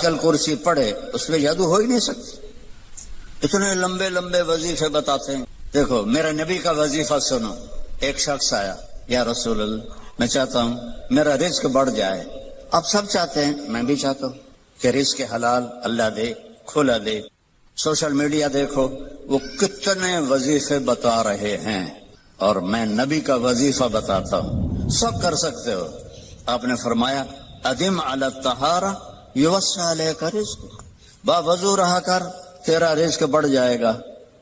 آیتل کرسی پڑھے اس میں جادو ہو ہی نہیں سکتی. اتنے لمبے لمبے وظیفے بتاتے ہیں. دیکھو میرے نبی کا وظیفہ سنو. ایک شخص آیا, یا رسول اللہ میں چاہتا ہوں میرا رزق بڑھ جائے. آپ سب چاہتے ہیں, میں بھی چاہتا ہوں کہ رزق حلال اللہ دے, کھلا دے. سوشل میڈیا دیکھو وہ کتنے وظیفے بتا رہے ہیں, اور میں نبی کا وظیفہ بتاتا ہوں, سب کر سکتے ہو. آپ نے فرمایا ادم علی الطہارہ یوسع علیک رزق, با وضو رہا کر تیرا رزق بڑھ جائے گا.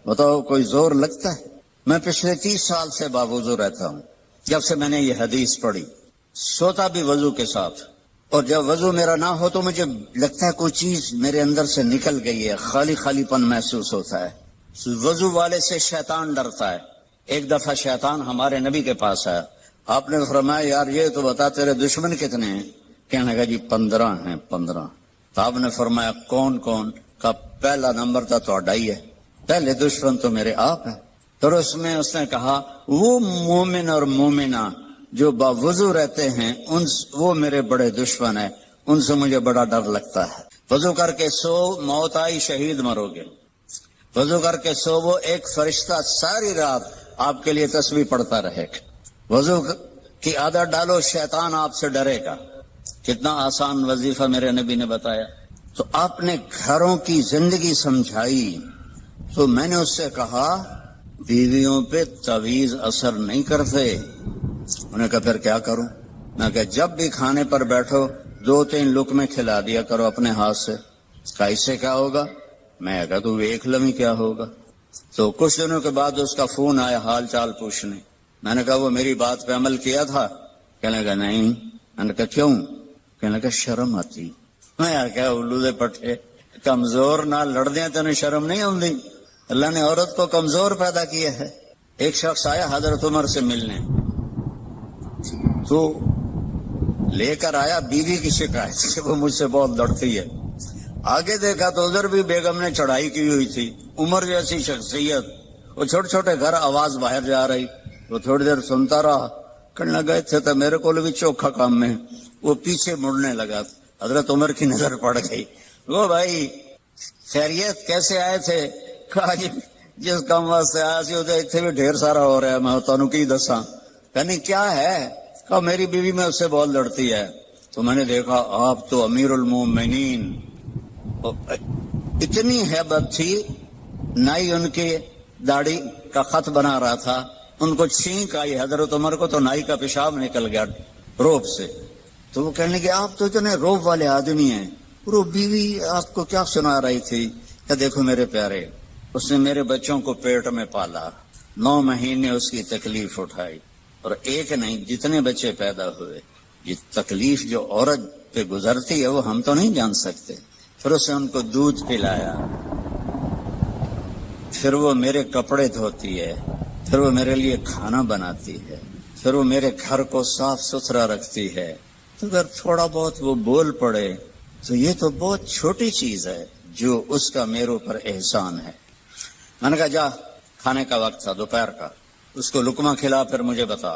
بتاؤ کوئی زور لگتا ہے؟ میں پچھلے 30 سال سے باوضو رہتا ہوں. جب سے میں نے یہ حدیث پڑھی, سوتا بھی وضو کے ساتھ, اور جب وضو میرا نہ ہو تو مجھے لگتا ہے کوئی چیز میرے اندر سے نکل گئی ہے, خالی خالی پن محسوس ہوتا ہے. وضو والے سے شیطان ڈرتا ہے. ایک دفعہ شیطان ہمارے نبی کے پاس آیا. آپ نے فرمایا یار یہ تو بتا تیرے دشمن کتنے ہیں؟ کہنے لگا جی 15 ہیں. 15. تو آپ نے فرمایا کون کون؟ کا پہلا نمبر تھا تو ہی ہے, پہلے دشمن تو میرے آپ ہے. پھر اس نے کہا وہ مومن اور مومنہ جو باوضو رہتے ہیں وہ میرے بڑے دشمن ہیں, ان سے مجھے بڑا ڈر لگتا ہے. وضو کر کے سو, موت آئی شہید مرو گے. وضو کر کے سو, وہ ایک فرشتہ ساری رات آپ کے لیے تسبیح پڑھتا رہے گا. وضو کی عادت ڈالو, شیطان آپ سے ڈرے گا. کتنا آسان وظیفہ میرے نبی نے بتایا. تو آپ نے گھروں کی زندگی سمجھائی. تو میں نے اس سے کہا بیویوں پہ تعویذ اثر نہیں کرتے. انہوں نے کہا پھر کیا کروں؟ میں کہا جب بھی کھانے پر بیٹھو 2-3 لقمے کھلا دیا کرو اپنے ہاتھ سے. کہا اس سے کیا ہوگا؟ میں کہا تو ایک لمحی کیا ہوگا. تو کچھ دنوں کے بعد اس کا فون آیا حال چال پوچھنے. میں نے کہا وہ میری بات پہ عمل کیا تھا؟ کہنے لگا نہیں. میں نے کہا کیوں؟ کہنے لگا شرم آتی. میں کہا الو دے پٹھے, کمزور نہ لڑ دیں تینوں شرم نہیں آتی؟ اللہ نے عورت کو کمزور پیدا کیا ہے. ایک شخص آیا حضرت عمر سے ملنے, تو لے کر آیا بیوی کی شکایت کہ وہ مجھ سے بہت لڑتی ہے. آگے دیکھا تو ادھر بھی بیگم نے چڑھائی کی ہوئی تھی. عمر جیسی شخصیت, وہ چھوٹے چھوٹے گھر, آواز باہر جا رہی. وہ تھوڑی دیر سنتا رہا, کہنے لگا تھے تو میرے کو بھی چوکھا کام میں. وہ پیچھے مڑنے لگا. حضرت عمر کی نظر پڑ گئی. وہ بھائی خیریت کیسے آئے تھے؟ کہا جی جس کام واسطے آیا سی اتنے بھی ڈھیر سارا ہو رہا ہے, میں تمہیں کی دساں. کہنی کیا ہے؟ کہا میری بیوی میں اس سے بہت لڑتی ہے. تو میں نے دیکھا آپ تو امیر المومنین. اتنی ہیبت تھی, نائی ان کی داڑھی کا خط بنا رہا تھا, ان کو چھینک آئی حضرت عمر کو, تو نائی کا پیشاب نکل گیا روب سے. تو وہ کہنے لگے آپ تو اتنے روب والے آدمی ہیں. وہ بیوی آپ کو کیا سنا رہی تھی؟ کہ دیکھو میرے پیارے, اس نے میرے بچوں کو پیٹ میں پالا, 9 مہینے اس کی تکلیف اٹھائی, اور ایک نہیں جتنے بچے پیدا ہوئے. یہ تکلیف جو عورت پہ گزرتی ہے وہ ہم تو نہیں جان سکتے. پھر اس نے ان کو دودھ پلایا, پھر وہ میرے کپڑے دھوتی ہے, پھر وہ میرے لیے کھانا بناتی ہے, پھر وہ میرے گھر کو صاف ستھرا رکھتی ہے. تو اگر تھوڑا بہت وہ بول پڑے تو یہ تو بہت چھوٹی چیز ہے جو اس کا میرے اوپر احسان ہے. میں نے کہا جا, کھانے کا وقت تھا دوپہر کا, اس کو لقمہ کھلا پھر مجھے بتا.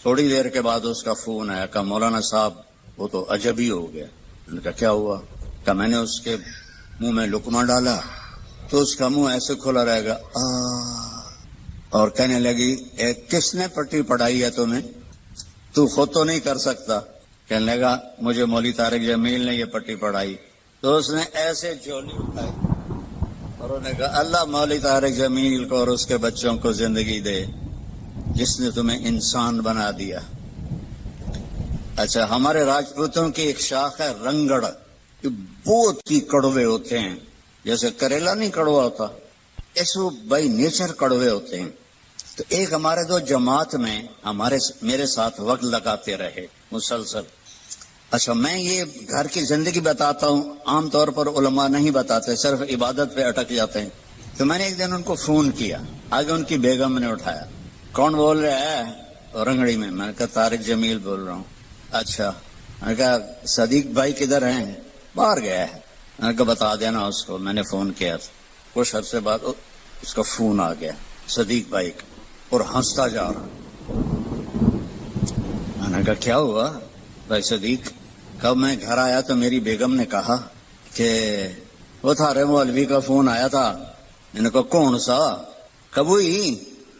تھوڑی دیر کے بعد اس کا فون آیا, کہا مولانا صاحب وہ تو عجب ہی ہو گیا. میں نے کہا کیا ہوا؟ کہ میں نے اس کے منہ میں لقمہ ڈالا تو اس کا منہ ایسے کھلا رہے گا, اور کہنے لگی کس نے پٹی پڑھائی ہے تمہیں؟ تو خود تو نہیں کر سکتا. کہنے لگا مجھے مولوی طارق جمیل نے یہ پٹی پڑھائی. تو اس نے ایسے جھولی اٹھائی اور انہوں نے کہا اللہ مولوی طارق جمیل کو اور اس کے بچوں کو زندگی دے جس نے تمہیں انسان بنا دیا. اچھا, ہمارے راجپوتوں کی ایک شاخ ہے رنگڑ, بہت ہی کڑوے ہوتے ہیں, جیسے کریلا نہیں کڑوا ہوتا, ایسے وہ بائی نیچر کڑوے ہوتے ہیں. تو ایک ہمارے دو جماعت میں میرے ساتھ وقت لگاتے رہے مسلسل. اچھا, میں یہ گھر کی زندگی بتاتا ہوں, عام طور پر علماء نہیں بتاتے, صرف عبادت پہ اٹک جاتے ہیں. تو میں نے ایک دن ان کو فون کیا, آگے ان کی بیگم نے اٹھایا, کون بول رہا ہے؟ رنگڑی میں. میں نے کہا طارق جمیل بول رہا ہوں. اچھا. میں نے کہا صدیق بھائی کدھر ہیں؟ باہر گیا ہے. میں نے کہا بتا دینا اس کو, میں نے فون کیا تھا. کچھ عرصے بعد اس کا فون آ گیا صدیق بھائی کا, اور ہنستا جا رہا. میں نے کہا کیا ہوا بھائی صدیق؟ کب میں گھر آیا تو میری بیگم نے کہا کہ وہ تھا رے مولوی کا فون آیا تھا. میں نے کہا کون سا؟ کہ وہی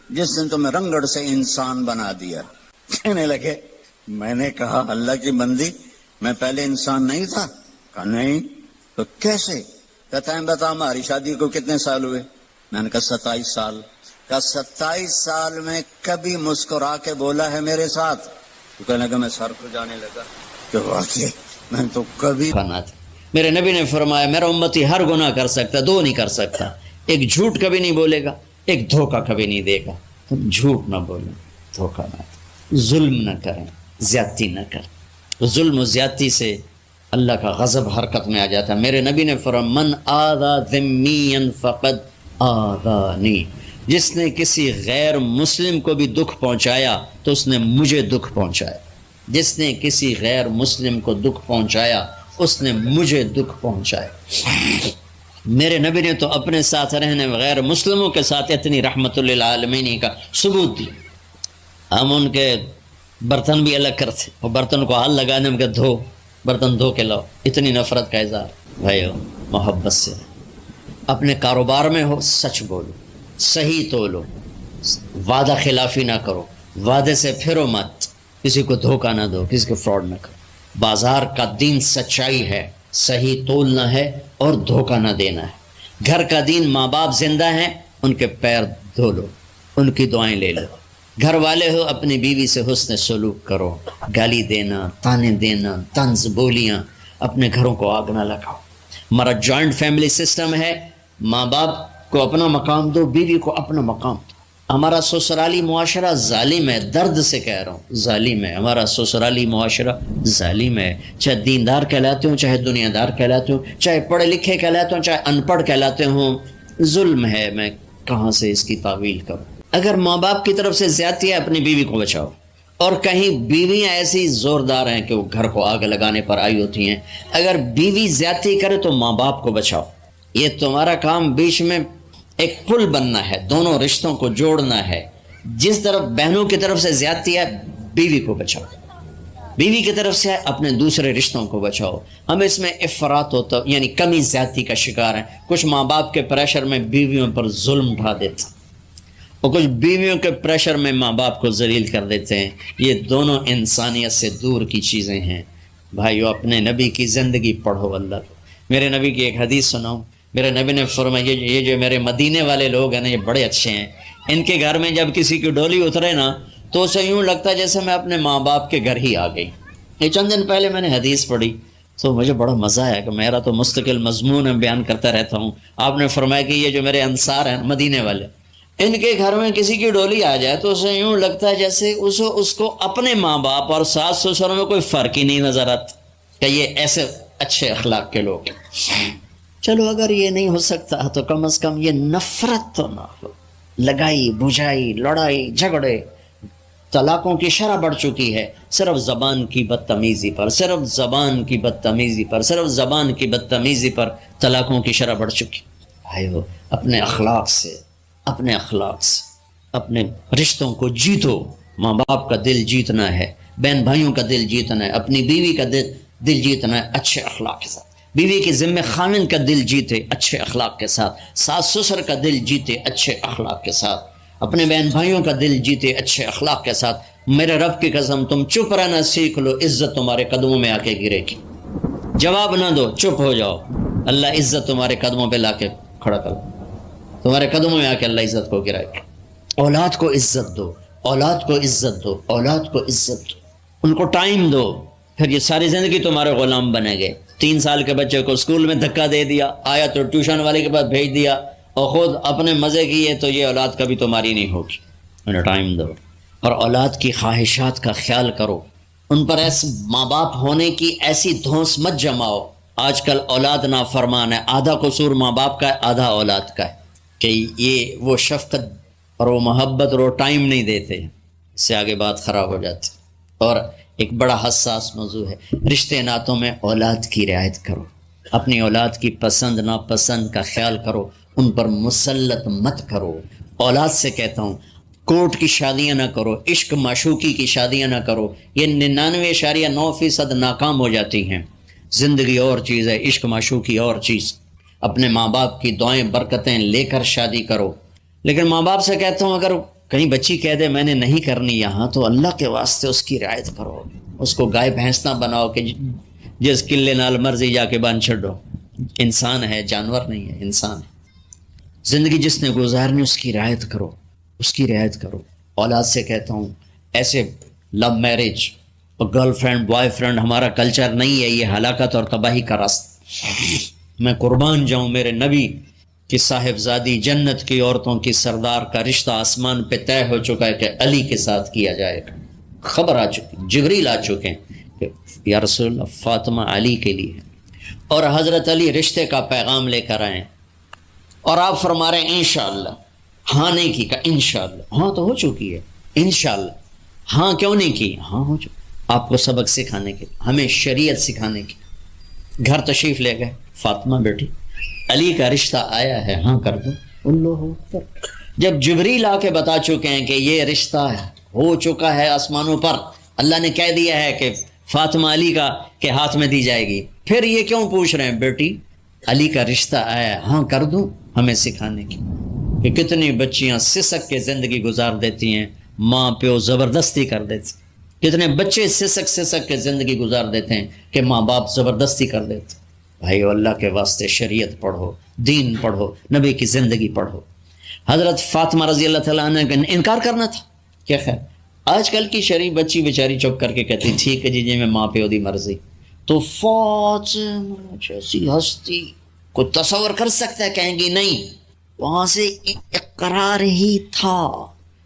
جس نے تمہیں رنگڑ سے انسان بنا دیا. کہنے لگے میں نے کہا اللہ کی بندی میں پہلے انسان نہیں تھا؟ کہا نہیں. تو کیسے؟ کہتا ہے بتا ہماری شادی کو کتنے سال ہوئے؟ میں نے کہا 27 سال. کہا 27 سال میں کبھی مسکرا کے بولا ہے میرے ساتھ؟ تو کہنے لگا میں سر کو جانے لگا کہ واقعی میں تو کبھی. میرے نبی نے فرمایا میرا امتی ہر گناہ کر سکتا، دو نہیں کر سکتا، ایک جھوٹ کبھی نہیں بولے گا، ایک دھوکہ کبھی نہیں دے گا. تم جھوٹ نہ بولیں، دھوکہ نہ دیں، ظلم نہ کریں، زیادتی نہ کریں. ظلم و زیادتی سے اللہ کا غضب حرکت میں آ جاتا ہے. میرے نبی نے فرمایا من آذا ذمیا فقد آذانی، جس نے کسی غیر مسلم کو بھی دکھ پہنچایا تو اس نے مجھے دکھ پہنچایا. جس نے کسی غیر مسلم کو دکھ پہنچایا اس نے مجھے دکھ پہنچایا. میرے نبی نے تو اپنے ساتھ رہنے غیر مسلموں کے ساتھ اتنی رحمت للعالمین کا ثبوت دی. ہم ان کے برتن بھی الگ کرتے اور برتن کو ہاتھ لگانے میں کہ دھو، برتن دھو کے لاؤ. اتنی نفرت کا اظہار. بھائیو محبت سے اپنے کاروبار میں ہو سچ بولو، صحیح تولو، وعدہ خلافی نہ کرو، وعدے سے پھرو مت، کسی کو دھوکہ نہ دو، کسی کو فراڈ نہ کرو. بازار کا دین سچائی ہے، صحیح تولنا ہے اور دھوکہ نہ دینا ہے. گھر کا دین ماں باپ زندہ ہیں ان کے پیر دھو لو، ان کی دعائیں لے لو. گھر والے ہو اپنی بیوی سے حسن سلوک کرو، گالی دینا، تانے دینا، طنز بولیاں، اپنے گھروں کو آگ نہ لگاؤ. ہمارا جوائنٹ فیملی سسٹم ہے، ماں باپ کو اپنا مقام دو، بیوی کو اپنا مقام دو. ہمارا سسرالی معاشرہ ظالم ہے، درد سے کہہ رہا ہوں ظالم ہے. ہمارا سسرالی معاشرہ ظالم ہے، چاہے دیندار کہلاتے ہوں، چاہے دنیا دار کہلاتے ہوں، چاہے پڑھے لکھے کہلاتے ہوں، چاہے ان پڑھ کہلاتے ہوں. ظلم ہے. میں کہاں سے اس کی تعویل کروں؟ اگر ماں باپ کی طرف سے زیادتی ہے اپنی بیوی کو بچاؤ. اور کہیں بیویاں ایسی زوردار ہیں کہ وہ گھر کو آگ لگانے پر آئی ہوتی ہیں، اگر بیوی زیادتی کرے تو ماں باپ کو بچاؤ. یہ تمہارا کام بیچ میں ایک پل بننا ہے، دونوں رشتوں کو جوڑنا ہے. جس طرف بہنوں کی طرف سے زیادتی ہے بیوی کو بچاؤ، بیوی کی طرف سے اپنے دوسرے رشتوں کو بچاؤ. ہم اس میں افراط ہوتا یعنی کمی زیادتی کا شکار ہیں. کچھ ماں باپ کے پریشر میں بیویوں پر ظلم اٹھا دیتے اور کچھ بیویوں کے پریشر میں ماں باپ کو ذلیل کر دیتے ہیں. یہ دونوں انسانیت سے دور کی چیزیں ہیں. بھائیو اپنے نبی کی زندگی پڑھو اللہ کو. میرے نبی کی ایک حدیث سناؤں. میرے نبی نے فرمایا یہ جو میرے مدینے والے لوگ ہیں نا یہ بڑے اچھے ہیں. ان کے گھر میں جب کسی کی ڈولی اترے نا تو اسے یوں لگتا ہے جیسے میں اپنے ماں باپ کے گھر ہی آ گئی. یہ چند دن پہلے میں نے حدیث پڑھی تو مجھے بڑا مزہ آیا کہ میرا تو مستقل مضمون ہے، بیان کرتا رہتا ہوں. آپ نے فرمایا کہ یہ جو میرے انصار ہیں مدینے والے، ان کے گھر میں کسی کی ڈولی آ جائے تو اسے یوں لگتا ہے جیسے اس کو اپنے ماں باپ اور ساس سسر میں کوئی فرق ہی نہیں نظر آتا کہ یہ ایسے اچھے اخلاق کے لوگ ہیں. چلو اگر یہ نہیں ہو سکتا تو کم از کم یہ نفرت تو نہ ہو. لگائی بجھائی، لڑائی جھگڑے، طلاقوں کی شرح بڑھ چکی ہے صرف زبان کی بدتمیزی پر، صرف زبان کی بدتمیزی پر، صرف زبان کی بدتمیزی پر طلاقوں کی شرح بڑھ چکی. بھائیو اپنے اخلاق سے اپنے رشتوں کو جیتو. ماں باپ کا دل جیتنا ہے، بہن بھائیوں کا دل جیتنا ہے، اپنی بیوی کا دل جیتنا ہے اچھے اخلاق کے ساتھ. بیوی کے ذمہ خاوند کا دل جیتے اچھے اخلاق کے ساتھ، ساس سسر کا دل جیتے اچھے اخلاق کے ساتھ، اپنے بہن بھائیوں کا دل جیتے اچھے اخلاق کے ساتھ. میرے رب کی قسم تم چپ رہنا سیکھ لو، عزت تمہارے قدموں میں آ کے گرے گی. جواب نہ دو، چپ ہو جاؤ، اللہ عزت تمہارے قدموں پہ لا کے کھڑا کر، تمہارے قدموں میں آ کے اللہ عزت کو گرائے گا. اولاد کو عزت دو، اولاد کو عزت دو، اولاد کو عزت دو، ان کو ٹائم دو. پھر یہ ساری زندگی تمہارے غلام بنے گئے. 3 سال کے بچے کو اسکول میں دھکا دے دیا، آیا تو ٹیوشن والے کے پاس بھیج دیا اور خود اپنے مزے کیے تو یہ اولاد کبھی تمہاری نہیں ہوگی. انہیں ٹائم دو اور اولاد کی خواہشات کا خیال کرو. ان پر ایسے ماں باپ ہونے کی ایسی دھونس مت جماؤ. آج کل اولاد نافرمان ہے، آدھا قصور ماں باپ کا ہے آدھا اولاد کا ہے کہ یہ وہ شفقت اور وہ محبت اور وہ ٹائم نہیں دیتے، اس سے آگے بات خراب ہو جاتی. اور ایک بڑا حساس موضوع ہے رشتے ناتوں میں اولاد کی رعایت کرو. اپنی اولاد کی پسند ناپسند کا خیال کرو، ان پر مسلط مت کرو. اولاد سے کہتا ہوں کورٹ کی شادیاں نہ کرو، عشق معشوقی کی شادیاں نہ کرو. یہ 99.9% ناکام ہو جاتی ہیں. زندگی اور چیز ہے، عشق معشوقی اور چیز. اپنے ماں باپ کی دعائیں برکتیں لے کر شادی کرو. لیکن ماں باپ سے کہتا ہوں اگر کہیں بچی کہہ دے میں نے نہیں کرنی یہاں، تو اللہ کے واسطے اس کی رعایت کرو. اس کو گائے بھینس نہ بناؤ کہ جس قلے نال مرضی جا کے بن چھڈو. انسان ہے، جانور نہیں ہے، انسان ہے. زندگی جس نے گزارنی اس کی رعایت کرو، اس کی رعایت کرو. اولاد سے کہتا ہوں ایسے لو میرج اور گرل فرینڈ بوائے فرینڈ ہمارا کلچر نہیں ہے، یہ ہلاکت اور تباہی کا راستہ. میں قربان جاؤں میرے نبی کی صاحبزادی جنت کی عورتوں کی سردار کا رشتہ آسمان پہ طے ہو چکا ہے کہ علی کے ساتھ کیا جائے گا. خبر آ چکی، جبریل آ چکے ہیں کہ یا رسول اللہ فاطمہ علی کے لیے ہے. اور حضرت علی رشتے کا پیغام لے کر آئے اور آپ فرما رہے ہیں انشاءاللہ. ہاں نہیں کی، کہا انشاءاللہ. ہاں تو ہو چکی ہے انشاءاللہ. ہاں کیوں نہیں کی؟ ہاں ہو چکی. آپ کو سبق سکھانے کے، ہمیں شریعت سکھانے کی. گھر تشریف لے گئے، فاطمہ بیٹی علی کا رشتہ آیا ہے، ہاں کر دو. اللہ اکبر. جب جبریل آ کے بتا چکے ہیں کہ یہ رشتہ ہو چکا ہے آسمانوں پر، اللہ نے کہہ دیا ہے کہ فاطمہ علی کا کے ہاتھ میں دی جائے گی، پھر یہ کیوں پوچھ رہے ہیں بیٹی علی کا رشتہ آیا، ہاں کر دوں؟ ہمیں سکھانے کی کہ کتنی بچیاں سسک کے زندگی گزار دیتی ہیں، ماں پیو زبردستی کر دیتے. کتنے بچے سسک کے زندگی گزار دیتے ہیں کہ ماں باپ زبردستی کر دیتے. بھائی اللہ کے واسطے شریعت پڑھو، دین پڑھو، نبی کی زندگی پڑھو. حضرت فاطمہ رضی اللہ تعالیٰ عنہ کا انکار کرنا تھا کیا؟ خیر آج کل کی شریف بچی بیچاری چپ کر کے کہتی ٹھیک ہے جی میں ماں پیو دی مرضی. تو فاطمہ جیسی ہستی کو تصور کر سکتا ہے؟ کہیں گی نہیں، وہاں سے اقرار ہی تھا،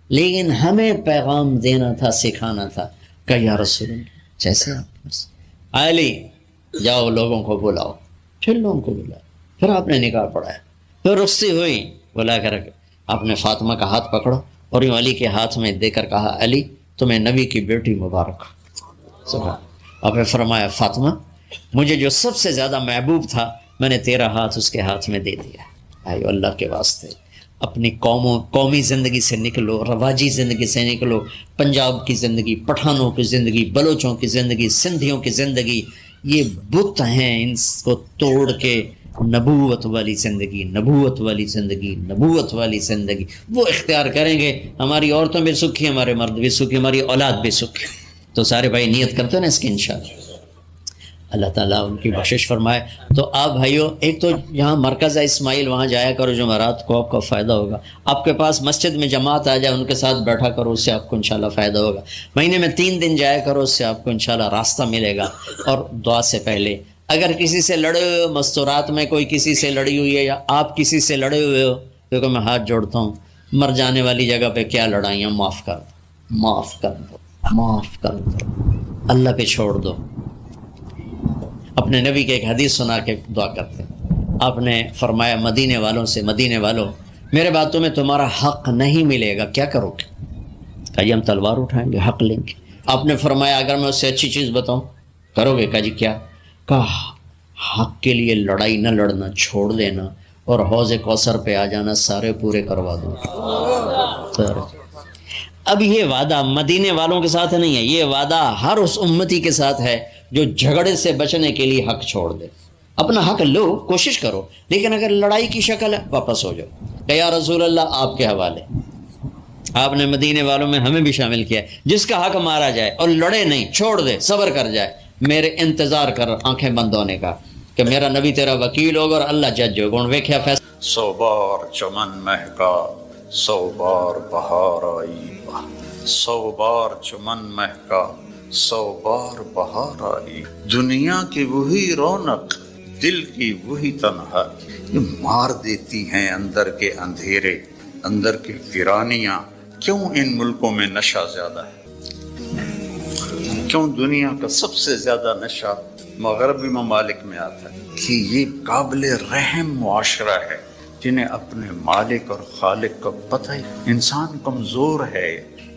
لیکن ہمیں پیغام دینا تھا، سکھانا تھا کہ یا رسول اللہ جیسے آپ علی جاؤ لوگوں کو بلاؤ. پھر لوگوں کو بلاؤ، پھر آپ نے نکاح پڑھایا، پھر رخصتی ہوئی، بلا کر آپ نے فاطمہ کا ہاتھ پکڑو اور یوں علی کے ہاتھ میں دے کر کہا علی تمہیں نبی کی بیٹی مبارک. سبحان. آپ نے فرمایا فاطمہ مجھے جو سب سے زیادہ محبوب تھا میں نے تیرا ہاتھ اس کے ہاتھ میں دے دیا. آئیو اللہ کے واسطے اپنی قومی زندگی سے نکلو، رواجی زندگی سے نکلو. پنجاب کی زندگی، پٹھانوں کی زندگی، بلوچوں کی زندگی، سندھیوں کی زندگی، یہ بت ہیں، ان کو توڑ کے نبوت والی زندگی، نبوت والی زندگی، نبوت والی زندگی وہ اختیار کریں گے. ہماری عورتوں بھی سکھی، ہمارے مرد بھی سکھی، ہماری اولاد بھی سکھی. تو سارے بھائی نیت کرتے ہیں نا اس کی انشاءاللہ اللہ تعالیٰ ان کی بخشش فرمائے. تو آپ بھائیو ایک تو یہاں مرکز ہے اسماعیل، وہاں جایا کرو جمعرات کو، آپ کا فائدہ ہوگا. آپ کے پاس مسجد میں جماعت آ جائے ان کے ساتھ بیٹھا کرو، اس سے آپ کو انشاءاللہ فائدہ ہوگا. مہینے میں 3 دن جایا کرو، اس سے آپ کو انشاءاللہ راستہ ملے گا. اور دعا سے پہلے اگر کسی سے لڑے ہوئے ہو، مستورات میں کوئی کسی سے لڑی ہوئی ہے یا آپ کسی سے لڑے ہوئے ہو، دیکھو میں ہاتھ جوڑتا ہوں، مر جانے والی جگہ پہ کیا لڑائیاں، معاف کر دو، معاف کر دو، معاف کر دو، اللہ پہ چھوڑ دو. اپنے نبی کے ایک حدیث سنا کے دعا کرتے ہیں. آپ نے فرمایا مدینے والوں سے، مدینے والوں میرے بعد تمہیں تمہارا حق نہیں ملے گا، کیا کرو گے؟ کہا جی ہم تلوار اٹھائیں گے، حق لیں گے. آپ نے فرمایا اگر میں اس سے اچھی چیز بتاؤں کرو گے؟ کہا جی کیا؟ کہا حق کے لیے لڑائی نہ لڑنا، چھوڑ دینا اور حوض کوثر پہ آ جانا، سارے پورے کروا دوں. اب یہ وعدہ مدینے والوں کے ساتھ نہیں ہے، یہ وعدہ ہر اس امتی کے ساتھ ہے جو جھگڑے سے بچنے کے لیے حق چھوڑ دے. اپنا حق لو، کوشش کرو، لیکن اگر لڑائی کی شکل ہے واپس ہو جاؤ کہ یا رسول اللہ آپ کے حوالے. آپ نے مدینے والوں میں ہمیں بھی شامل کیا ہے. جس کا حق مارا جائے اور لڑے نہیں، چھوڑ دے، صبر کر جائے، میرے انتظار کر آنکھیں بند ہونے کا کہ میرا نبی تیرا وکیل ہوگا اور اللہ جج ہوگا. ان ویکھیا فیصلہ. 100 بار چمن مہکا، 100 بار بہار آئی، 100 بار چمن مہکا، 100 بار بہار آئی. دنیا کی وہی رونق، دل کی وہی تنہائی، یہ مار دیتی ہیں اندر کے اندھیرے، اندر کی ویرانیاں. کیوں ان ملکوں میں نشہ زیادہ ہے؟ کیوں دنیا کا سب سے زیادہ نشہ مغربی ممالک میں آتا ہے؟ کہ یہ قابل رحم معاشرہ ہے جنہیں اپنے مالک اور خالق کا پتہ ہی. انسان کمزور ہے،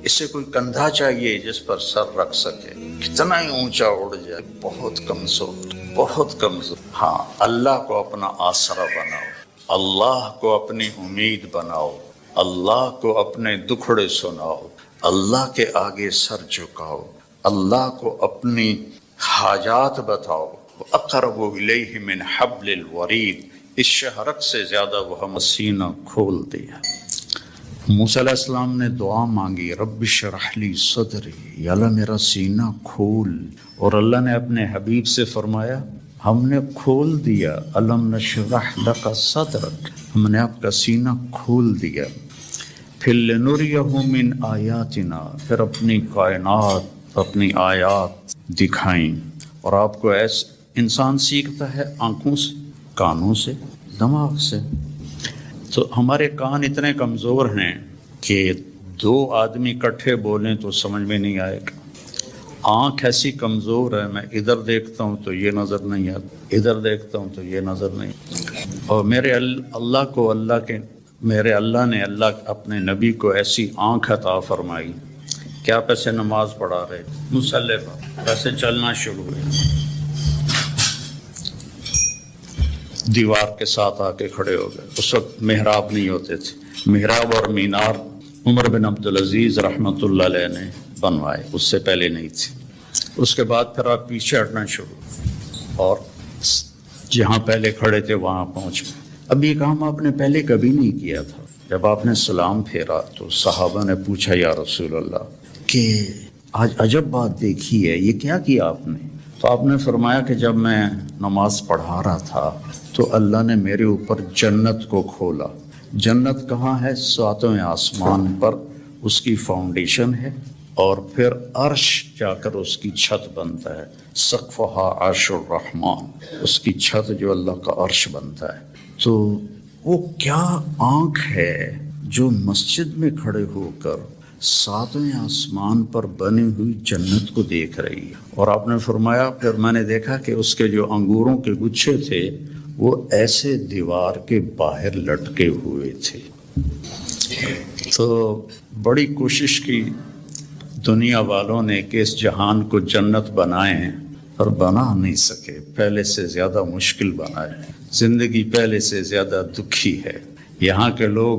اسے کوئی کندھا چاہیے جس پر سر رکھ سکے، کتنا ہی اونچا اڑ جائے. بہت کمزور، بہت کمزور. ہاں اللہ کو اپنا آسرا بناؤ، اللہ کو اپنی امید بناؤ، اللہ کو اپنے دکھڑے سناؤ، اللہ کے آگے سر جھکاؤ، اللہ کو اپنی حاجات بتاؤ، اقرب الیہ من حبل الورید، اس شہرک سے زیادہ وہ ہم سینہ کھول دیا۔ موسیٰ علیہ السلام نے دعا مانگی، رب اشرح لی صدری، یا اللہ میرا سینہ کھول، اور اللہ نے اپنے حبیب سے فرمایا ہم نے کھول دیا، الم نشرح لک صدرک، ہم نے آپ کا سینہ کھول دیا۔ پھر لنریہ من آیاتنا، پھر اپنی کائنات، اپنی آیات دکھائیں۔ اور آپ کو انسان سیکھتا ہے آنکھوں سے، کانوں سے، دماغ سے۔ تو ہمارے کان اتنے کمزور ہیں کہ دو آدمی اکٹھے بولیں تو سمجھ میں نہیں آئے گا۔ آنکھ ایسی کمزور ہے، میں ادھر دیکھتا ہوں تو یہ نظر نہیں آتا، ادھر دیکھتا ہوں تو یہ نظر نہیں۔ اور میرے اللہ نے اپنے نبی کو ایسی آنکھ عطا فرمائی کہ آپ ایسے نماز پڑھا رہے، مصلی پر ایسے چلنا شروع ہوئے، دیوار کے ساتھ آ کے کھڑے ہو گئے۔ اس وقت محراب نہیں ہوتے تھے، محراب اور مینار عمر بن عبدالعزیز رحمۃ اللہ علیہ نے بنوائے، اس سے پہلے نہیں تھی۔ اس کے بعد پھر آپ پیچھے ہٹنا شروع، اور جہاں پہلے کھڑے تھے وہاں پہنچ گئے۔ اب یہ کام آپ نے پہلے کبھی نہیں کیا تھا۔ جب آپ نے سلام پھیرا تو صحابہ نے پوچھا یا رسول اللہ کہ آج عجب بات دیکھی ہے، یہ کیا کیا آپ نے؟ تو آپ نے فرمایا کہ جب میں نماز پڑھا رہا تھا تو اللہ نے میرے اوپر جنت کو کھولا۔ جنت کہاں ہے؟ ساتویں آسمان پر، اس کی فاؤنڈیشن ہے، اور پھر عرش جا کر اس کی چھت بنتا ہے، سقفہا عرش الرحمن، اس کی چھت جو اللہ کا عرش بنتا ہے۔ تو وہ کیا آنکھ ہے جو مسجد میں کھڑے ہو کر ساتویں آسمان پر بنی ہوئی جنت کو دیکھ رہی ہے۔ اور آپ نے فرمایا پھر میں نے دیکھا کہ اس کے جو انگوروں کے گچھے تھے وہ ایسے دیوار کے باہر لٹکے ہوئے تھے۔ تو بڑی کوشش کی دنیا والوں نے کہ اس جہان کو جنت بنائیں، اور بنا نہیں سکے، پہلے سے زیادہ مشکل بنائے۔ زندگی پہلے سے زیادہ دکھی ہے۔ یہاں کے لوگ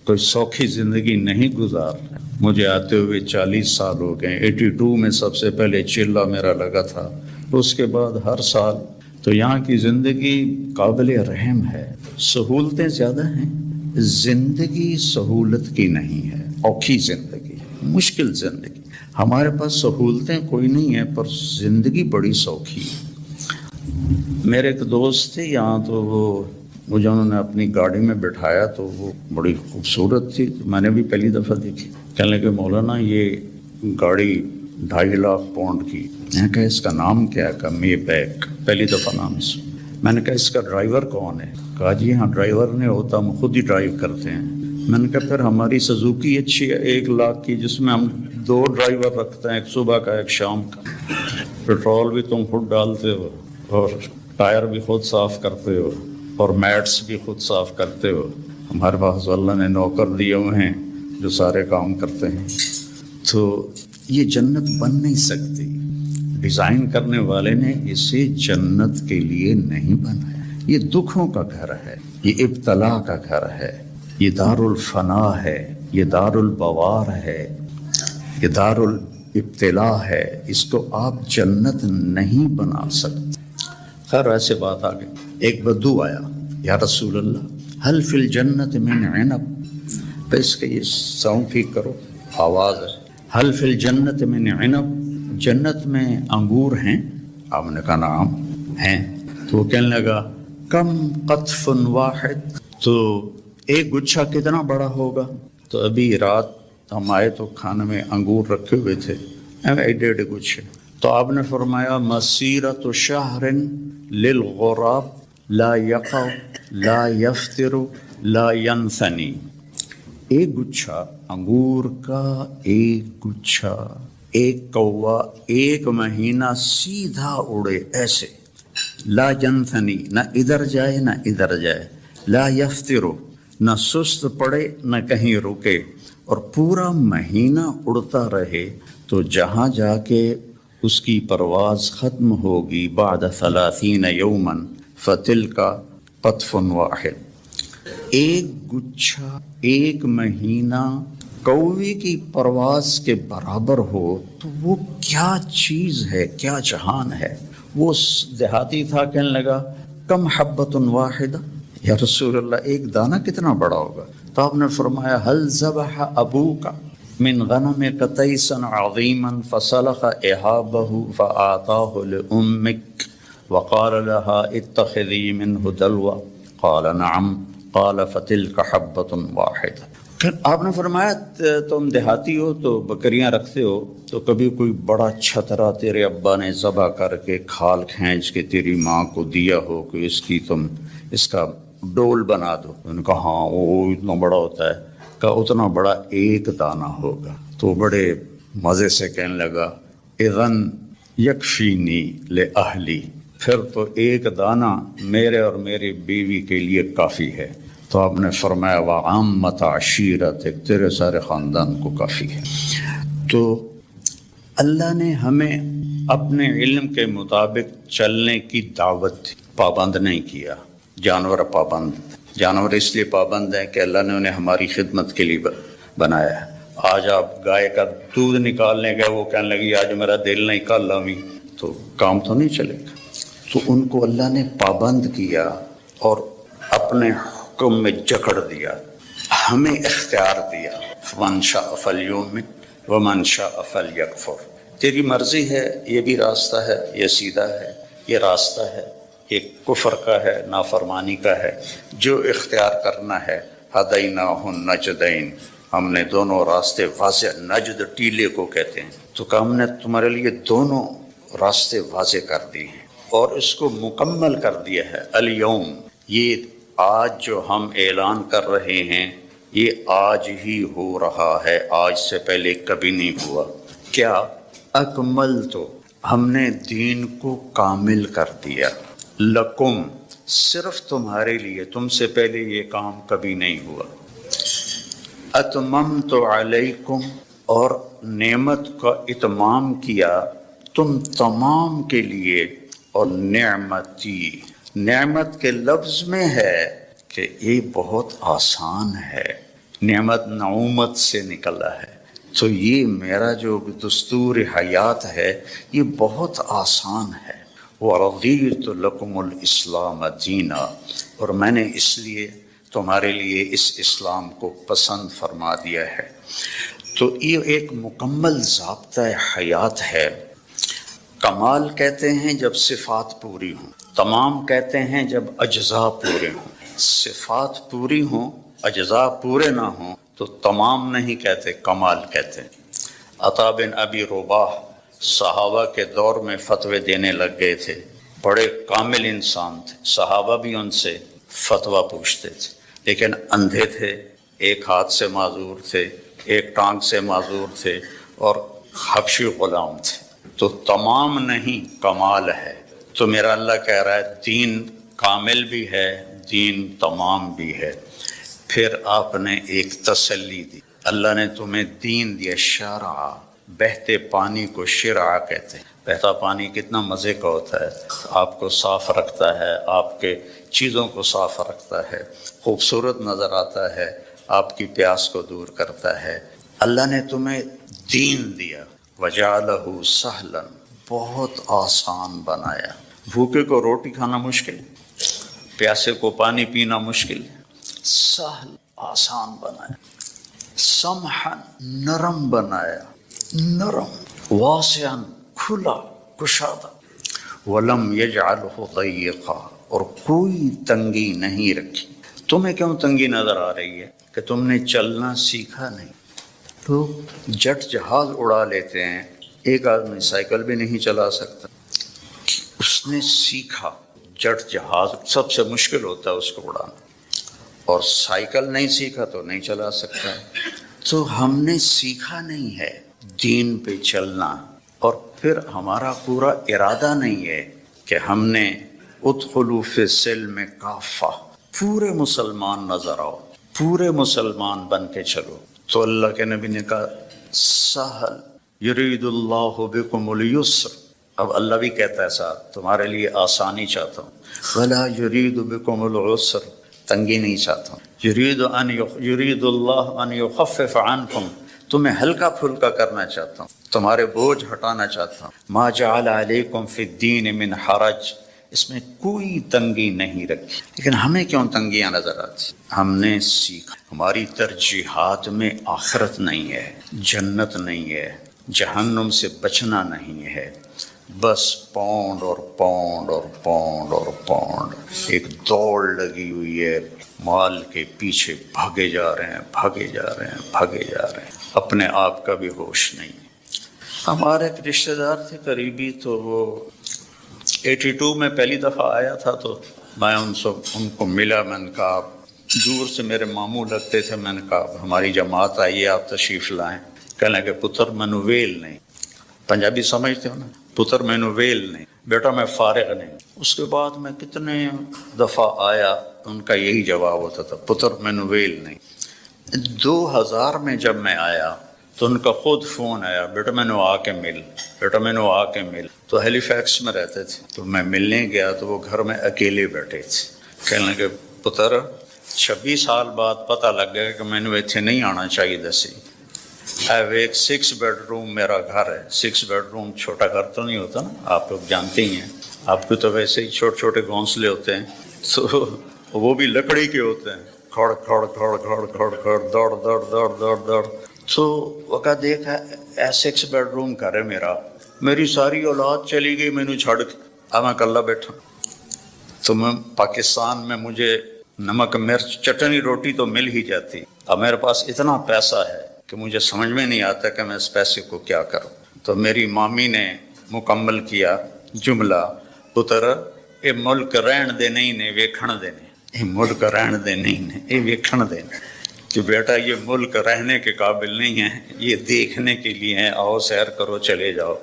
کوئی سوکھی زندگی نہیں گزار رہے۔ مجھے آتے ہوئے 40 سال ہو گئے، 82 میں سب سے پہلے چلہ میرا لگا تھا، اس کے بعد ہر سال۔ تو یہاں کی زندگی قابل رحم ہے، سہولتیں زیادہ ہیں، زندگی سہولت کی نہیں ہے، اوکھی زندگی، مشکل زندگی۔ ہمارے پاس سہولتیں کوئی نہیں ہیں پر زندگی بڑی سوکھی ہے۔ میرے ایک دوست تھے یہاں، تو وہ مجھے انہوں نے اپنی گاڑی میں بٹھایا تو وہ بڑی خوبصورت تھی، میں نے بھی پہلی دفعہ دیکھی۔ کہنے لگے مولانا یہ گاڑی 2.5 لاکھ پاؤنڈ کی۔ میں نے کہا اس کا نام کیا ہے؟ کہا مے بیک، پہلی دفعہ نام سنا۔ میں نے کہا اس کا ڈرائیور کون ہے؟ کہا جی ہاں ڈرائیور نہیں ہوتا، ہم خود ہی ڈرائیو کرتے ہیں۔ میں نے کہا پھر ہماری سزوکی اچھی ہے 1 لاکھ کی، جس میں ہم 2 ڈرائیور رکھتے ہیں، ایک صبح کا ایک شام کا، پیٹرول بھی تم خود ڈالتے ہو، اور ٹائر بھی خود صاف کرتے ہو، اور میٹس بھی خود صاف کرتے ہو۔ ہمارے پاس اللہ نے نوکر دیے ہوئے ہیں جو سارے کام کرتے ہیں۔ تو یہ جنت بن نہیں سکتی، ڈیزائن کرنے والے نے اسے جنت کے لیے نہیں بنایا۔ یہ دکھوں کا گھر ہے، یہ ابتلا کا گھر ہے، یہ دار الفنا ہے، یہ دار البوار ہے، یہ دار الابتلا ہے۔ اس کو آپ جنت نہیں بنا سکتے۔ خیر ایسے بات آ گئی، ایک بدو آیا، یا رسول اللہ حل فی الجنت من عنب، تو اس کا یہ ساؤنڈ ٹھیک کرو، آواز ہے، حل فی الجنت من عنب، جنت میں انگور ہیں؟ آپ نے کہا نعم ہیں۔ تو وہ کہنے لگا کم قطف واحد، تو ایک گچھا کتنا بڑا ہوگا؟ تو ابھی رات ہم آئے تو کھانے میں انگور رکھے ہوئے تھے، 1.5 گچھے۔ تو آپ نے فرمایا مسیرۃ شہر للغراب لا یقع لا یفتر لا ینثنی، ایک گچھا انگور کا، ایک گچھا، ایک کوا 1 مہینہ سیدھا اڑے ایسے، لا ینثنی، نہ ادھر جائے نہ ادھر جائے، لا یفتر، نہ سست پڑے نہ کہیں رکے، اور پورا مہینہ اڑتا رہے، تو جہاں جا کے اس کی پرواز ختم ہوگی بعد 30 یوما فتلک قطف واحد، ایک گچھا 1 مہینہ کوے کی پرواز کے برابر ہو تو وہ کیا چیز ہے، کیا جہان ہے۔ وہ دیہاتی تھا، کہنے لگا کم حبۃ واحدہ، یا رسول اللہ ایک دانہ کتنا بڑا ہوگا؟ تو آپ نے فرمایا حل ذبح ابوک من غنمک تیسا عظیما فسلخ احابہ فآتاہ لأمک وقال لها اتخذی منہ دلوا قال نعم قال فتلک حبۃ واحدہ۔ آپ نے فرمایا تم دیہاتی ہو تو بکریاں رکھتے ہو، تو کبھی کوئی بڑا چھترا تیرے ابا نے ذبح کر کے کھال کھینچ کے تیری ماں کو دیا ہو کہ اس کا ڈول بنا دو؟ ان نے کہا ہاں وہ اتنا بڑا ہوتا ہے، کہا اتنا بڑا ایک دانہ ہوگا۔ تو بڑے مزے سے کہنے لگا اذن یکفینی لأہلی، پھر تو ایک دانہ میرے اور میری بیوی کے لیے کافی ہے۔ تو آپ نے فرمایا وعامت عشیرتک، تیرے سارے خاندان کو کافی ہے۔ تو اللہ نے ہمیں اپنے علم کے مطابق چلنے کی دعوت دی، پابند نہیں کیا۔ جانور جانور اس لیے پابند ہیں کہ اللہ نے انہیں ہماری خدمت کے لیے بنایا ہے۔ آج آپ گائے کا دودھ نکالنے گئے، وہ کہنے لگی آج میرا دل نہیں کالا ہوئی، تو کام تو نہیں چلے گا۔ تو ان کو اللہ نے پابند کیا اور اپنے حکم میں جکڑ دیا، ہمیں اختیار دیا، من شاء فلیؤمن ومن شاء فلیکفر، تیری مرضی ہے، یہ بھی راستہ ہے، یہ سیدھا ہے، یہ راستہ ہے، یہ کفر کا ہے، نافرمانی کا ہے، جو اختیار کرنا ہے۔ ہدیناہ النجدین، ہم نے دونوں راستے واضح، نجد ٹیلے کو کہتے ہیں، تو کہ ہم نے تمہارے لیے دونوں راستے واضح کر دیے ہیں اور اس کو مکمل کر دیا ہے۔ الیوم، یہ آج جو ہم اعلان کر رہے ہیں یہ آج ہی ہو رہا ہے، آج سے پہلے کبھی نہیں ہوا۔ کیا؟ اکمل، تو ہم نے دین کو کامل کر دیا، لکم، صرف تمہارے لیے، تم سے پہلے یہ کام کبھی نہیں ہوا۔ اتممت علیکم، اور نعمت کا اتمام کیا تم تمام کے لیے، اور نعمتی، نعمت کے لفظ میں ہے کہ یہ بہت آسان ہے، نعمت نعومت سے نکلا ہے، تو یہ میرا جو دستور حیات ہے یہ بہت آسان ہے۔ وَرَضِيتُ لَكُمُ الْإِسْلَامَ دِينًا، اور میں نے اس لیے تمہارے لیے اس اسلام کو پسند فرما دیا ہے۔ تو یہ ایک مکمل ضابطہ حیات ہے۔ کمال کہتے ہیں جب صفات پوری ہوں، تمام کہتے ہیں جب اجزاء پورے ہوں۔ صفات پوری ہوں، اجزاء پورے نہ ہوں تو تمام نہیں کہتے، کمال کہتے ہیں۔ عطا بن ابی رباح صحابہ کے دور میں فتوے دینے لگ گئے تھے، بڑے کامل انسان تھے، صحابہ بھی ان سے فتویٰ پوچھتے تھے، لیکن اندھے تھے، ایک ہاتھ سے معذور تھے، ایک ٹانگ سے معذور تھے، اور حبشی غلام تھے، تو تمام نہیں کمال ہے۔ تو میرا اللہ کہہ رہا ہے دین کامل بھی ہے، دین تمام بھی ہے۔ پھر آپ نے ایک تسلی دی، اللہ نے تمہیں دین دیا، شرع، بہتے پانی کو شرع کہتے ہیں۔ بہتا پانی کتنا مزے کا ہوتا ہے، آپ کو صاف رکھتا ہے، آپ کے چیزوں کو صاف رکھتا ہے، خوبصورت نظر آتا ہے، آپ کی پیاس کو دور کرتا ہے۔ اللہ نے تمہیں دین دیا، وجعلہ سہلا، بہت آسان بنایا۔ بھوکے کو روٹی کھانا مشکل، پیاسے کو پانی پینا مشکل، سہل، آسان بنایا۔ سمحا، نرم بنایا، نرم، واسعا، کھلا، کشادہ، ولم یجعلہ ضیقا، اور کوئی تنگی نہیں رکھی۔ تمہیں کیوں تنگی نظر آ رہی ہے کہ تم نے چلنا سیکھا نہیں؟ تو جٹ جہاز اڑا لیتے ہیں، ایک آدمی سائیکل بھی نہیں چلا سکتا، اس نے سیکھا۔ جٹ جہاز سب سے مشکل ہوتا ہے اس کو اڑانا، اور سائیکل نہیں سیکھا تو نہیں چلا سکتا ہے۔ تو ہم نے سیکھا نہیں ہے دین پہ چلنا، اور پھر ہمارا پورا ارادہ نہیں ہے کہ ہم نے ادخلوا فی السلم کافہ، پورے مسلمان نظر آؤ، پورے مسلمان بن کے چلو۔ تو اللہ کے نبی نے کہا سہل، یرید اللہ بکم الیسر، اب اللہ بھی کہتا ہے صاحب تمہارے لیے آسانی چاہتا ہوں، ولا یرید بکم العسر، تنگی نہیں چاہتا ہوں، یرید اللہ ان یخفف عنکم، تمہیں ہلکا پھلکا کرنا چاہتا ہوں۔ تمہارے بوجھ ہٹانا چاہتا ہوں. ما جعل علیکم فی الدین من حرج، اس میں کوئی تنگی نہیں رکھی. لیکن ہمیں کیوں تنگیاں نظر آتی؟ ہم نے سیکھا ہماری ترجیحات میں آخرت نہیں ہے، جنت نہیں ہے، جہنم سے بچنا نہیں ہے، بس پاؤنڈ اور پاؤنڈ اور پاؤنڈ اور پاؤنڈ. ایک دوڑ لگی ہوئی ہے، مال کے پیچھے بھاگے جا رہے ہیں، بھاگے جا رہے ہیں، بھاگے جا رہے ہیں، اپنے آپ کا بھی ہوش نہیں. ہمارے ایک رشتہ دار تھے قریبی، تو وہ 82 میں پہلی دفعہ آیا تھا، تو میں ان کو ملا. میں نے کہا دور سے میرے ماموں لگتے تھے، میں نے کہا ہماری جماعت آئی ہے، آپ تشریف لائیں. کہنے لگے پتر مینو ویل نہیں. پنجابی سمجھتے ہو نا، پتر مینو ویل نہیں، بیٹا میں فارغ نہیں. اس کے بعد میں کتنے دفعہ آیا، ان کا یہی جواب ہوتا تھا، پتر مینو ویل نہیں. 2000 میں جب میں آیا تو ان کا خود فون آیا، بیٹا میں نے آ کے مل، بیٹا میں نے آ کے مل. تو ہیلی فیکس میں رہتے تھے، تو میں ملنے گیا تو وہ گھر میں اکیلے بیٹھے تھے. کہنے لگے پتر 26 سال بعد پتہ لگ گیا کہ میں نے اتنے نہیں آنا چاہیے دسی. ایک 6 بیڈ روم میرا گھر ہے. 6 بیڈ روم چھوٹا گھر تو نہیں ہوتا نا، آپ لوگ جانتے ہی ہیں. آپ کو تو ویسے ہی چھوٹے چھوٹے گھونسلے ہوتے ہیں، تو وہ بھی لکڑی کے ہوتے ہیں. کھڑ کھڑ کھڑ کھڑ کھڑ کھڑ دوڑ دوڑ دوڑ دوڑ دوڑ. تو وقت دیکھا 6 بیڈ روم گھر ہے میرا، میری ساری اولاد چلی گئی مینو چھڑ کے، اب میں کلا بیٹھا. تو میں پاکستان میں مجھے نمک مرچ چٹنی روٹی تو مل ہی جاتی. اب میرے پاس اتنا پیسہ ہے کہ مجھے سمجھ میں نہیں آتا کہ میں اس پیسے کو کیا کروں. تو میری مامی نے مکمل کیا جملہ، پتر یہ ملک رہن دے نہیں نے ویکھن دے نے. یہ ملک رہن دے نہیں نے، یہ ویکھن دے نے. کہ بیٹا یہ ملک رہنے کے قابل نہیں ہے، یہ دیکھنے کے لیے ہیں، آؤ سیر کرو چلے جاؤ.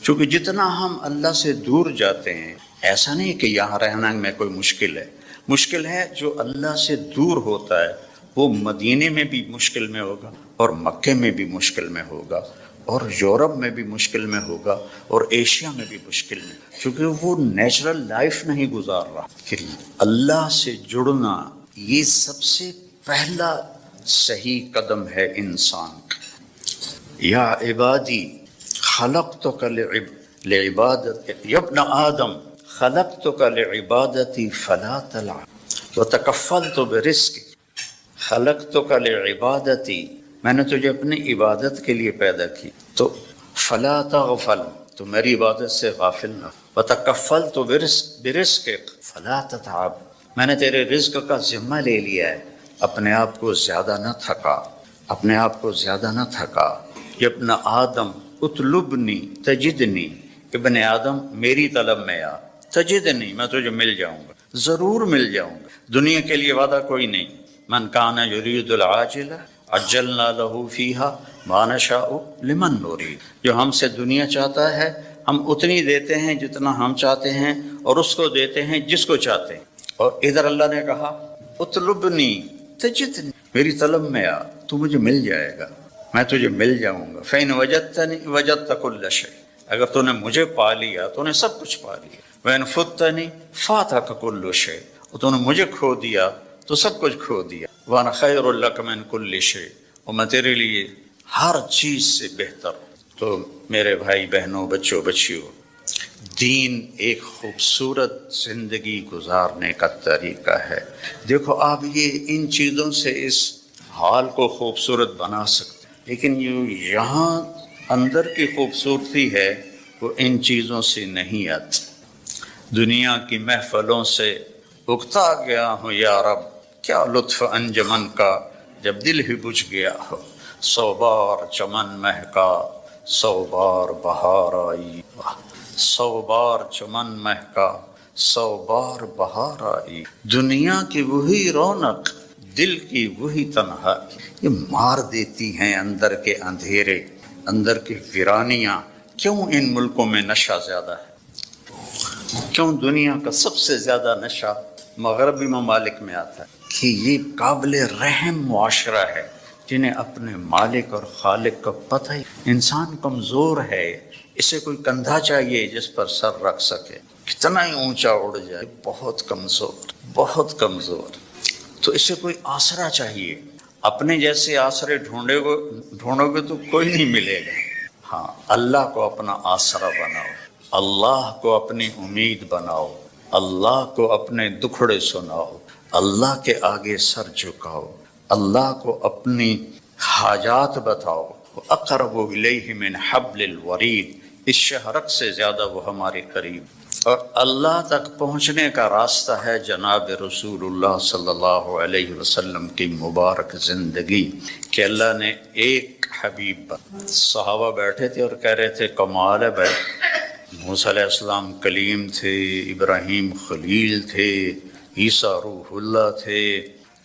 چونکہ جتنا ہم اللہ سے دور جاتے ہیں، ایسا نہیں کہ یہاں رہنا میں کوئی مشکل ہے. مشکل ہے جو اللہ سے دور ہوتا ہے، وہ مدینے میں بھی مشکل میں ہوگا، اور مکے میں بھی مشکل میں ہوگا، اور یورپ میں بھی مشکل میں ہوگا، اور ایشیا میں بھی مشکل میں. چونکہ وہ نیچرل لائف نہیں گزار رہا. کہ اللہ سے جڑنا یہ سب سے پہلا صحیح قدم ہے انسان کا. یا عبادی خلقتک لعبادت، یا ابن آدم خلقتک لعبادتی فلا تلعب وتکفلت برزقک. خلقتک لعبادتی، میں نے تجھے اپنی عبادت کے لیے پیدا کی، تو فلا تغفل، تو میری عبادت سے غافل نہ. وتکفلت برزقک فلا تتعب، میں نے تیرے رزق کا ذمہ لے لیا ہے، اپنے آپ کو زیادہ نہ تھکا، اپنے آپ کو زیادہ نہ تھکا. یا ابن آدم اطلبنی تجدنی، ابن آدم میری طلب میں آ، تجدنی میں تجھے مل جاؤں گا، ضرور مل جاؤں گا. دنیا کے لیے وعدہ کوئی نہیں. من کان یرید العاجل عجلنا له فیها ما نشاء لمن نرید. جو ہم سے دنیا چاہتا ہے ہم اتنی دیتے ہیں جتنا ہم چاہتے ہیں، اور اس کو دیتے ہیں جس کو چاہتے ہیں. اور ادھر اللہ نے کہا اطلبنی تجدنی، میری طلب میں آ، تو مجھے مل جائے گا، میں تجھے مل جاؤں گا. فإن وجدتنی وجدت کل شیء، اگر تو نے مجھے پا لیا تو نے سب کچھ پا لیا. وإن فتنی فاتک کل شیء، اور تو نے مجھے کھو دیا تو سب کچھ کھو دیا. وأنا خیر لک من کل شیء، اور میں تیرے لیے ہر چیز سے بہتر ہوں. تو میرے بھائی بہنوں، بچوں بچیوں، دین ایک خوبصورت زندگی گزارنے کا طریقہ ہے. دیکھو آپ یہ ان چیزوں سے اس حال کو خوبصورت بنا سکتے ہیں، لیکن یہاں اندر کی خوبصورتی ہے وہ ان چیزوں سے نہیں آتی. دنیا کی محفلوں سے اکتا گیا ہوں یا رب، کیا لطف انجمن کا جب دل ہی بجھ گیا ہو. 100 بار چمن مہکا 100 بار بہار آئی، 100 بار چمن مہکا 100 بار بہار آئی. دنیا کی وہی رونق، دل کی وہی تنہائی، یہ مار دیتی ہیں اندر کے اندھیرے، اندر کی ویرانیاں. کیوں ان ملکوں میں نشہ زیادہ ہے؟ کیوں دنیا کا سب سے زیادہ نشہ مغربی ممالک میں آتا ہے؟ کہ یہ قابل رحم معاشرہ ہے، جنہیں اپنے مالک اور خالق کا پتہ ہی. انسان کمزور ہے، اسے کوئی کندھا چاہیے جس پر سر رکھ سکے، کتنا ہی اونچا اڑ جائے، بہت کمزور، بہت کمزور. تو اسے کوئی آسرا چاہیے. اپنے جیسے آسرے ڈھونڈو گے تو کوئی نہیں ملے گا. ہاں اللہ کو اپنا آسرا بناؤ، اللہ کو اپنی امید بناؤ، اللہ کو اپنے دکھڑے سناؤ، اللہ کے آگے سر جھکاؤ، اللہ کو اپنی حاجات بتاؤ۔ اقرب الیہ من حبل الورید، اس شہرک سے زیادہ وہ ہمارے قریب۔ اور اللہ تک پہنچنے کا راستہ ہے جناب رسول اللہ صلی اللہ علیہ وسلم کی مبارک زندگی، کہ اللہ نے ایک حبیب بنا۔ صحابہ بیٹھے تھے اور کہہ رہے تھے کمال ہے بھائی، موسیٰ علیہ السلام کلیم تھے، ابراہیم خلیل تھے، عیسیٰ روح اللہ تھے،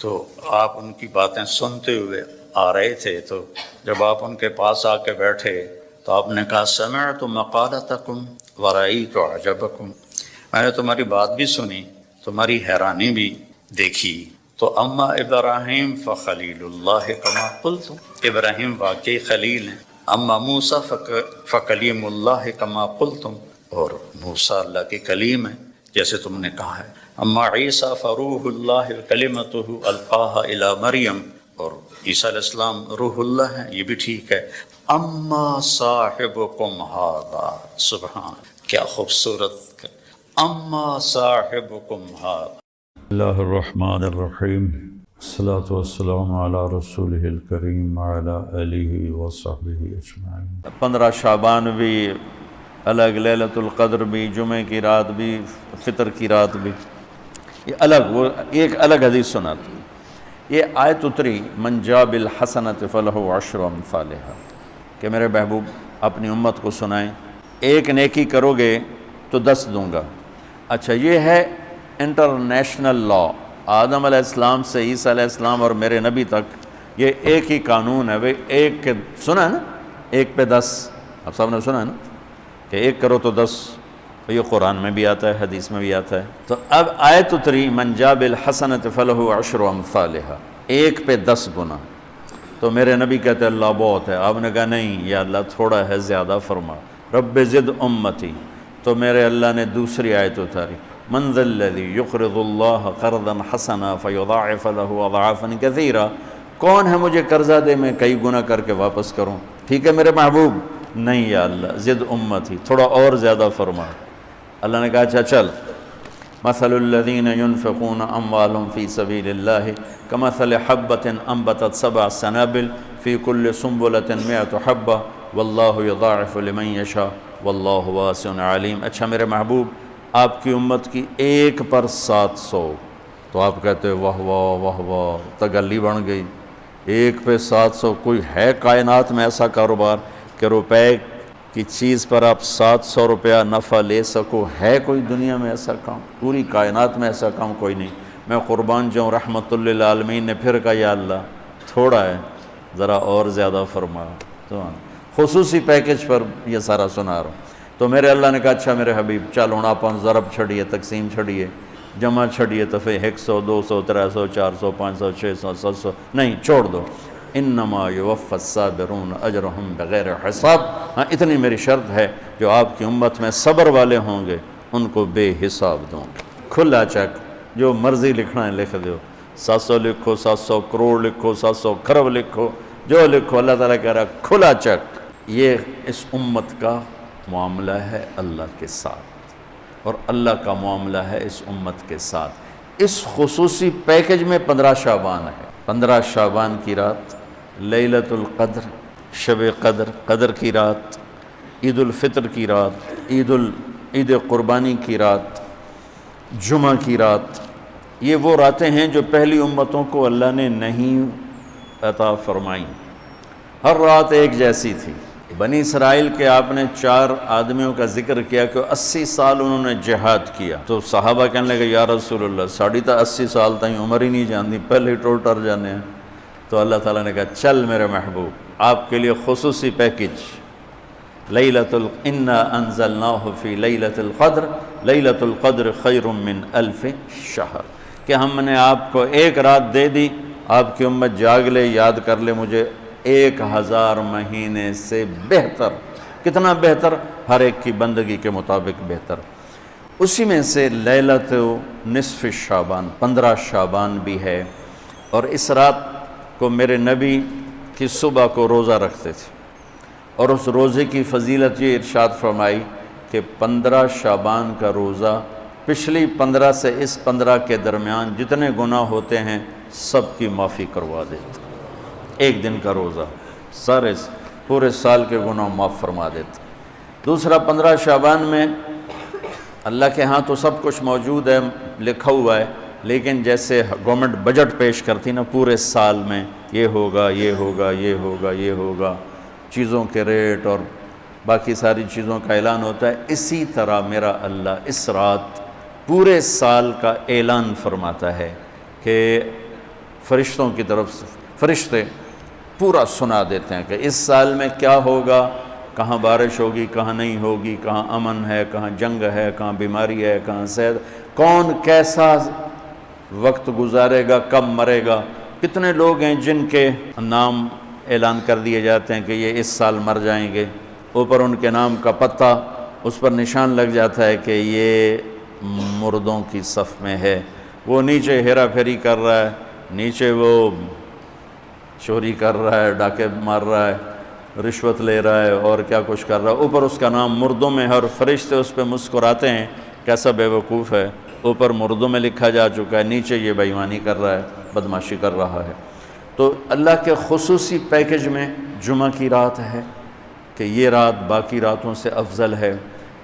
تو آپ ان کی باتیں سنتے ہوئے آ رہے تھے، تو جب آپ ان کے پاس آ کے بیٹھے تو آپ نے کہا سمعت مقالتکم ورأیت عجبکم، میں نے تمہاری بات بھی سنی، تمہاری حیرانی بھی دیکھی۔ تو اما ابراہیم فخلیل اللہ کما قلتم، ابراہیم واقعی خلیل ہیں، اما موسیٰ فکلیم اللہ کما قلتم، اور موسیٰ اللہ کے کلیم ہیں جیسے تم نے کہا ہے، اما عیسیٰ فروح اللہ کلمتہ القاہا الی مریم، اور عیسیٰ علیہ السلام روح اللہ ہیں، یہ بھی ٹھیک ہے۔ اما صاحبکم ھذا، سبحان، کیا خوبصورت، اما صاحبکم ھذا۔ اللہ الرحمن الرحیم، الصلاۃ والسلام علی رسولہ الکریم وعلی آلہ وصحبہ اجمعین۔ 15 شعبان بھی الگ، لیلۃ القدر بھی، جمعے کی رات بھی، فطر کی رات بھی، یہ الگ، وہ ایک الگ حدیث سناتی۔ یہ آیت اتری من جاء بالحسنۃ فلہ عشر امثالھا، کہ میرے محبوب اپنی امت کو سنائیں ایک نیکی کرو گے تو 10 دوں گا۔ اچھا، یہ ہے انٹرنیشنل لا، آدم علیہ السلام سے عیسیٰ علیہ السلام اور میرے نبی تک یہ ایک ہی قانون ہے۔ بھئی ایک کے سنا ہے نا، ایک پہ 10، آپ سب نے سنا ہے نا کہ ایک کرو تو 10، یہ قرآن میں بھی آتا ہے، حدیث میں بھی آتا ہے۔ تو اب آیت اتری من جاء بالحسنۃ فلہ عشر امثالھا، ایک پہ 10 گنا۔ تو میرے نبی کہتے اللہ بہت ہے، آپ نے کہا نہیں یا اللہ تھوڑا ہے، زیادہ فرما، رب زد امتی۔ تو میرے اللہ نے دوسری آیت اتاری من ذا الذی یقرض اللہ قرضا حسنا فیضاعف له اضعافا کثیرا، کون ہے مجھے قرضہ دے میں کئی گنا کر کے واپس کروں؟ ٹھیک ہے میرے محبوب، نہیں یا اللہ زد امتی، تھوڑا اور زیادہ فرما۔ اللہ نے کہا اچھا چل، مثل الذین ينفقون اموالهم فی سبیل اللہ کمثل حبۃ انبتت 7 سنابل فی کل سنبلۃ 100 حبۃ واللہ یضاعف لمن یشاء واللہ واسع علیم۔ اچھا میرے محبوب، آپ کی امت کی 1 پر 700، تو آپ کہتے واہ واہ واہ واہ، تگلی بن گئی، 1 پہ 700۔ کوئی ہے کائنات میں ایسا کاروبار کہ روپے کی چیز پر آپ 700 روپیہ نفع لے سکو؟ ہے کوئی دنیا میں ایسا کام؟ پوری کائنات میں ایسا کام کوئی نہیں۔ میں قربان جاؤں، رحمت للعالمین نے پھر کہا یا اللہ تھوڑا ہے، ذرا اور زیادہ فرما۔ تو خصوصی پیکج پر یہ سارا سنا رہا ہوں۔ تو میرے اللہ نے کہا اچھا میرے حبیب چل ہوں آپ ضرب چھڑیے، تقسیم چھڑیے، جمع چھڑیے، دفعہ 100 200 300 400 500 600 700، نہیں چھوڑ دو، انما یوفی الصابرون اجرہم بغیر حساب۔ ہاں اتنی میری شرط ہے، جو آپ کی امت میں صبر والے ہوں گے ان کو بے حساب دوں گے۔ کھلا چیک، جو مرضی لکھنا ہے لکھ دو، 700 لکھو، 700 کروڑ لکھو، 700 کھرب لکھو، جو لکھو، اللہ تعالیٰ کہہ رہا کھلا چیک۔ یہ اس امت کا معاملہ ہے اللہ کے ساتھ، اور اللہ کا معاملہ ہے اس امت کے ساتھ۔ اس خصوصی پیکج میں 15 شعبان ہے۔ 15 شعبان کی رات، لیلۃ القدر، شب قدر، قدر کی رات، عید الفطر کی رات، عید قربانی کی رات، جمعہ کی رات، یہ وہ راتیں ہیں جو پہلی امتوں کو اللہ نے نہیں عطا فرمائیں۔ ہر رات ایک جیسی تھی۔ بنی اسرائیل کے آپ نے 4 آدمیوں کا ذکر کیا کہ 80 سال انہوں نے جہاد کیا، تو صحابہ کہنے لگے یا رسول اللہ ساڑھی تا 80 سال تائیں عمر ہی نہیں جاندی، پہلے ہی ٹول ٹر جانے ہیں۔ تو اللہ تعالیٰ نے کہا چل میرے محبوب، آپ کے لیے خصوصی پیکج، انا انزلناہ فی لیلۃ القدر، لیلۃ القدر خیر من 1000 شہر، کہ ہم نے آپ کو ایک رات دے دی، آپ کی امت جاگ لے، یاد کر لے مجھے، 1000 مہینے سے بہتر۔ کتنا بہتر؟ ہر ایک کی بندگی کے مطابق بہتر۔ اسی میں سے لیلۃ نصف شعبان، 15 شعبان بھی ہے، اور اس رات کو میرے نبی کی صبح کو روزہ رکھتے تھے، اور اس روزے کی فضیلت یہ ارشاد فرمائی کہ 15 شعبان کا روزہ پچھلی 15 سے اس 15 کے درمیان جتنے گناہ ہوتے ہیں سب کی معافی کروا دیتا. ایک دن کا روزہ سارے پورے سال کے گناہ معاف فرما دیتا. دوسرا 15 شعبان میں اللہ کے ہاں تو سب کچھ موجود ہے، لکھا ہوا ہے، لیکن جیسے گورنمنٹ بجٹ پیش کرتی نا پورے سال میں یہ ہوگا یہ ہوگا یہ ہوگا یہ ہوگا، چیزوں کے ریٹ اور باقی ساری چیزوں کا اعلان ہوتا ہے، اسی طرح میرا اللہ اس رات پورے سال کا اعلان فرماتا ہے کہ فرشتوں کی طرف سے فرشتے پورا سنا دیتے ہیں کہ اس سال میں کیا ہوگا، کہاں بارش ہوگی کہاں نہیں ہوگی، کہاں امن ہے کہاں جنگ ہے کہاں بیماری ہے کہاں صحت، کون کیسا وقت گزارے گا، کب مرے گا. کتنے لوگ ہیں جن کے نام اعلان کر دیے جاتے ہیں کہ یہ اس سال مر جائیں گے، اوپر ان کے نام کا پتہ اس پر نشان لگ جاتا ہے کہ یہ مردوں کی صف میں ہے. وہ نیچے ہیرا پھیری کر رہا ہے، نیچے وہ چوری کر رہا ہے، ڈاکے مار رہا ہے، رشوت لے رہا ہے اور کیا کچھ کر رہا ہے، اوپر اس کا نام مردوں میں ہے اور فرشتے اس پہ مسکراتے ہیں کیسا بے وقوف ہے، اوپر مردوں میں لکھا جا چکا ہے، نیچے یہ بے ایمانی کر رہا ہے، بدماشی کر رہا ہے. تو اللہ کے خصوصی پیکج میں جمعہ کی رات ہے کہ یہ رات باقی راتوں سے افضل ہے،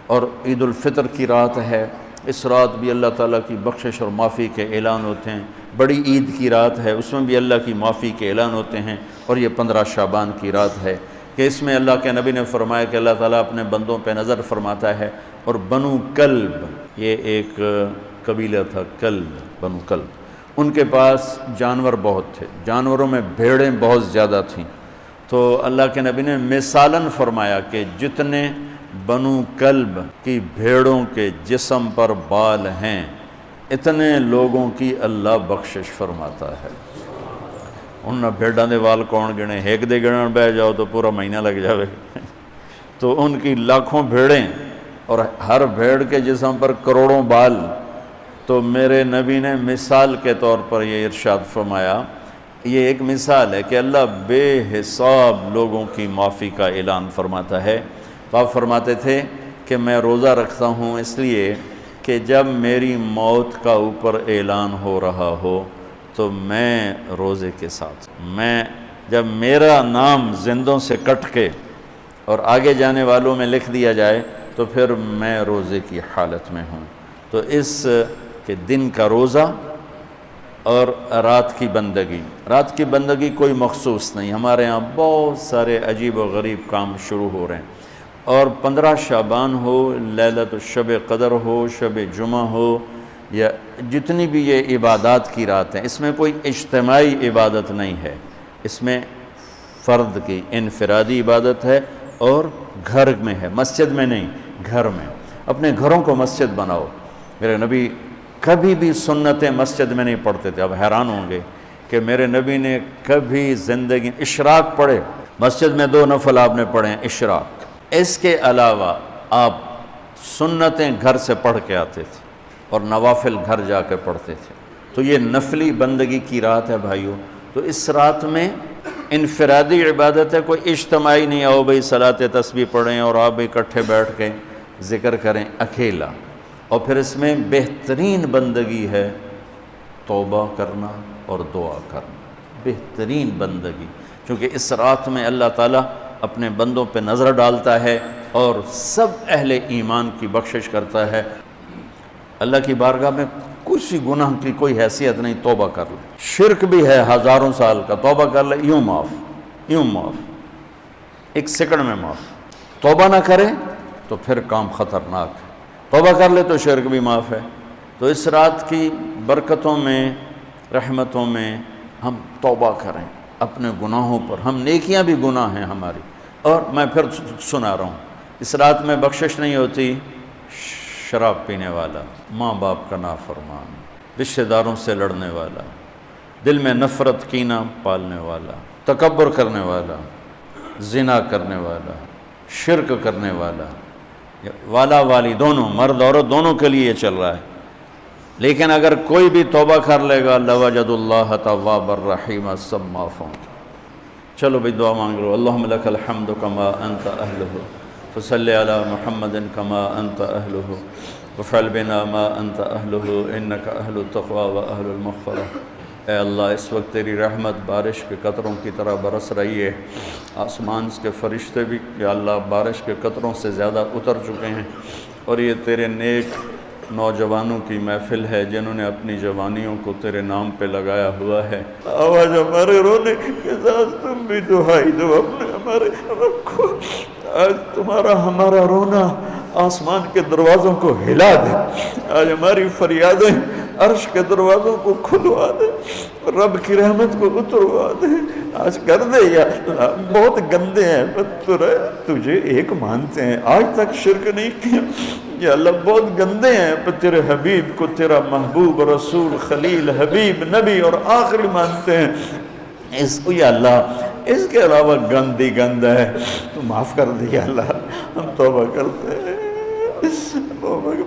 اور عید الفطر کی رات ہے، اس رات بھی اللہ تعالیٰ کی بخشش اور معافی کے اعلان ہوتے ہیں. بڑی عید کی رات ہے، اس میں بھی اللہ کی معافی کے اعلان ہوتے ہیں. اور یہ 15 شعبان کی رات ہے کہ اس میں اللہ کے نبی نے فرمایا کہ اللہ تعالیٰ اپنے بندوں پہ نظر فرماتا ہے. اور بنو کلب، یہ ایک قبیلہ تھا، کلب، بنو کلب، ان کے پاس جانور بہت تھے، جانوروں میں بھیڑیں بہت زیادہ تھیں. تو اللہ کے نبی نے مثالاً فرمایا کہ جتنے بنو کلب کی بھیڑوں کے جسم پر بال ہیں اتنے لوگوں کی اللہ بخشش فرماتا ہے. ان بھیڑاں دے وال کون گنے، ایک دے گنن بہ جاؤ تو پورا مہینہ لگ جاوے. تو ان کی لاکھوں بھیڑیں اور ہر بھیڑ کے جسم پر کروڑوں بال. تو میرے نبی نے مثال کے طور پر یہ ارشاد فرمایا، یہ ایک مثال ہے کہ اللہ بے حساب لوگوں کی معافی کا اعلان فرماتا ہے. تو آپ فرماتے تھے کہ میں روزہ رکھتا ہوں اس لیے کہ جب میری موت کا اوپر اعلان ہو رہا ہو تو میں روزے کے ساتھ، میں جب میرا نام زندوں سے کٹ کے اور آگے جانے والوں میں لکھ دیا جائے تو پھر میں روزے کی حالت میں ہوں. تو اس کہ دن کا روزہ اور رات کی بندگی، رات کی بندگی کوئی مخصوص نہیں، ہمارے ہاں بہت سارے عجیب و غریب کام شروع ہو رہے ہیں. اور 15 شعبان ہو، لیلۃ الشب قدر ہو، شب جمعہ ہو، یا جتنی بھی یہ عبادات کی رات ہیں، اس میں کوئی اجتماعی عبادت نہیں ہے، اس میں فرد کی انفرادی عبادت ہے اور گھر میں ہے، مسجد میں نہیں، گھر میں. اپنے گھروں کو مسجد بناؤ. میرے نبی کبھی بھی سنتیں مسجد میں نہیں پڑھتے تھے. اب حیران ہوں گے کہ میرے نبی نے کبھی زندگی اشراق پڑھے، مسجد میں 2 نفل آپ نے پڑھے ہیں اشراق، اس کے علاوہ آپ سنتیں گھر سے پڑھ کے آتے تھے اور نوافل گھر جا کے پڑھتے تھے. تو یہ نفلی بندگی کی رات ہے بھائیو. تو اس رات میں انفرادی عبادت ہے، کوئی اجتماعی نہیں، آؤ بھائی صلاۃ تسبیح پڑھیں اور آپ اکٹھے بیٹھ کے ذکر کریں، اکیلا. اور پھر اس میں بہترین بندگی ہے توبہ کرنا اور دعا کرنا، بہترین بندگی، کیونکہ اس رات میں اللہ تعالیٰ اپنے بندوں پہ نظر ڈالتا ہے اور سب اہل ایمان کی بخشش کرتا ہے. اللہ کی بارگاہ میں کسی گناہ کی کوئی حیثیت نہیں، توبہ کر لے. شرک بھی ہے ہزاروں سال کا، توبہ کر لے یوں معاف، یوں معاف، 1 سیکنڈ میں معاف. توبہ نہ کرے تو پھر کام خطرناک ہے، توبہ کر لے تو شرک بھی معاف ہے. تو اس رات کی برکتوں میں، رحمتوں میں ہم توبہ کریں اپنے گناہوں پر. ہم نیکیاں بھی گناہ ہیں ہماری. اور میں پھر سنا رہا ہوں، اس رات میں بخشش نہیں ہوتی شراب پینے والا، ماں باپ کا نافرمان، رشتہ داروں سے لڑنے والا، دل میں نفرت کینہ پالنے والا، تکبر کرنے والا، زنا کرنے والا، شرک کرنے والا، والا والی دونوں، مرد عورت دونوں کے لیے یہ چل رہا ہے. لیکن اگر کوئی بھی توبہ کر لے گا لوجد اللہ توابا الرحیم، سب معاف ہوں گے. چلو بھائی دعا مانگ لو. اللہم لک الحمد کما انت اہلہ فصلی علی محمد کما انت اہلہ وفعل بنا ما انت اہلہ انک اہل التقوی و اہل المغفرہ. اے اللہ اس وقت تیری رحمت بارش کے قطروں کی طرح برس رہی ہے. آسمان کے فرشتے بھی یا اللہ بارش کے قطروں سے زیادہ اتر چکے ہیں، اور یہ تیرے نیک نوجوانوں کی محفل ہے جنہوں نے اپنی جوانیوں کو تیرے نام پہ لگایا ہوا ہے. آواز ہمارے رونے کے ساتھ تم بھی دعائی دو اپنے ہمارے رب کو. آج تمہارا ہمارا رونا آسمان کے دروازوں کو ہلا دے. آج ہماری فریادیں عرش کے دروازوں کو کھلوا دے، رب کی رحمت کو اتروا دے. آج کر دے یا اللہ. بہت گندے ہیں پتر، تجھے ایک مانتے ہیں، آج تک شرک نہیں کیا. یا اللہ بہت گندے ہیں پر تیرے حبیب کو تیرا محبوب رسول خلیل حبیب نبی اور آخری مانتے ہیں. اس کو یا اللہ اس کے علاوہ گند ہی گند ہے. تو معاف کر دے یا اللہ. ہم توبہ کرتے ہیں،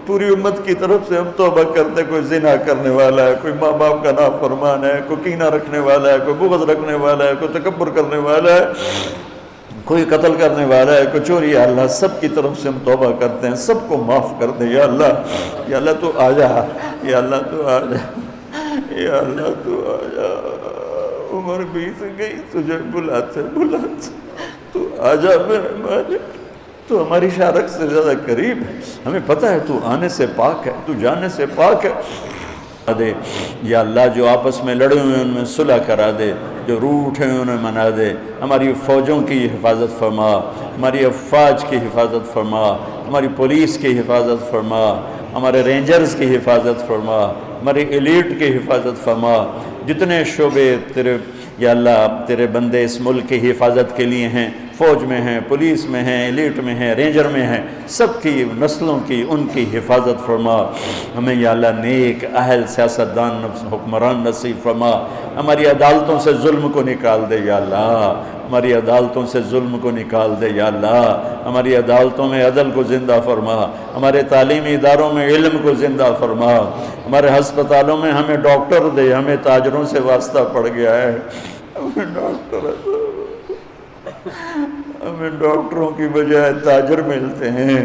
پوری امت کی طرف سے ہم توبہ کرتے. کوئی زنا کرنے والا ہے، کوئی ماں باپ کا نافرمان ہے، کوئی کینہ رکھنے والا ہے، کوئی بغض رکھنے والا ہے، کوئی تکبر کرنے والا ہے، کوئی قتل کرنے والا ہے، کوئی چوری. یا اللہ سب کی طرف سے ہم توبہ کرتے ہیں. سب کو معاف کر دے یا اللہ. یا اللہ تو آ جا، یا اللہ تو آ جا، یا اللہ تو آ جا. عمر بیت گئی، تجھے بلاتے بلاتے تو آ جا میرے مالک. تو ہماری شارک سے زیادہ قریب ہے. ہمیں پتہ ہے تو آنے سے پاک ہے، تو جانے سے پاک ہے. دے یا اللہ جو آپس میں لڑے ہوئے ان میں صلح کرا دے، جو روٹھے ہیں انہیں منا دے. ہماری فوجوں کی حفاظت فرما، ہماری افواج کی حفاظت فرما، ہماری پولیس کی حفاظت فرما، ہمارے رینجرز کی حفاظت فرما، ہماری ایلیٹ کی حفاظت فرما. جتنے شعبے تیرے یا اللہ تیرے بندے اس ملک کی حفاظت کے لیے ہیں، فوج میں ہیں، پولیس میں ہیں، ایلیٹ میں ہیں، رینجر میں ہیں، سب کی نسلوں کی ان کی حفاظت فرما. ہمیں یا اللہ نیک اہل سیاستدان حکمران نصیب فرما. ہماری عدالتوں سے ظلم کو نکال دے یا اللہ. ہماری عدالتوں سے ظلم کو نکال دے یا اللہ. ہماری عدالتوں میں عدل کو زندہ فرما. ہمارے تعلیمی اداروں میں علم کو زندہ فرما. ہمارے ہسپتالوں میں ہمیں ڈاکٹر دے. ہمیں تاجروں سے واسطہ پڑ گیا ہے. ہمیں ڈاکٹروں کی بجائے تاجر ملتے ہیں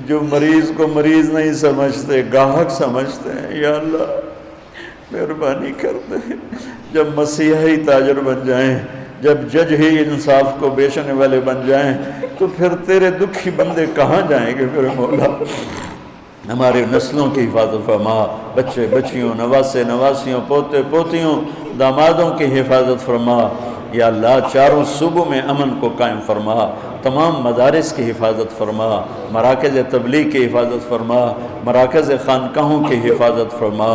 جو مریض کو مریض نہیں سمجھتے، گاہک سمجھتے ہیں. یا اللہ مہربانی کر دے. جب مسیحی تاجر بن جائیں، جب جج ہی انصاف کو بیچنے والے بن جائیں، تو پھر تیرے دکھی بندے کہاں جائیں گے میرے مولا. ہمارے نسلوں کی حفاظت فرما. بچے بچیوں، نواسے نواسیوں، پوتے پوتیوں، دامادوں کی حفاظت فرما. یا اللہ چاروں صوبوں میں امن کو قائم فرما. تمام مدارس کی حفاظت فرما. مراکز تبلیغ کی حفاظت فرما. مراکز خانقاہوں کی حفاظت فرما.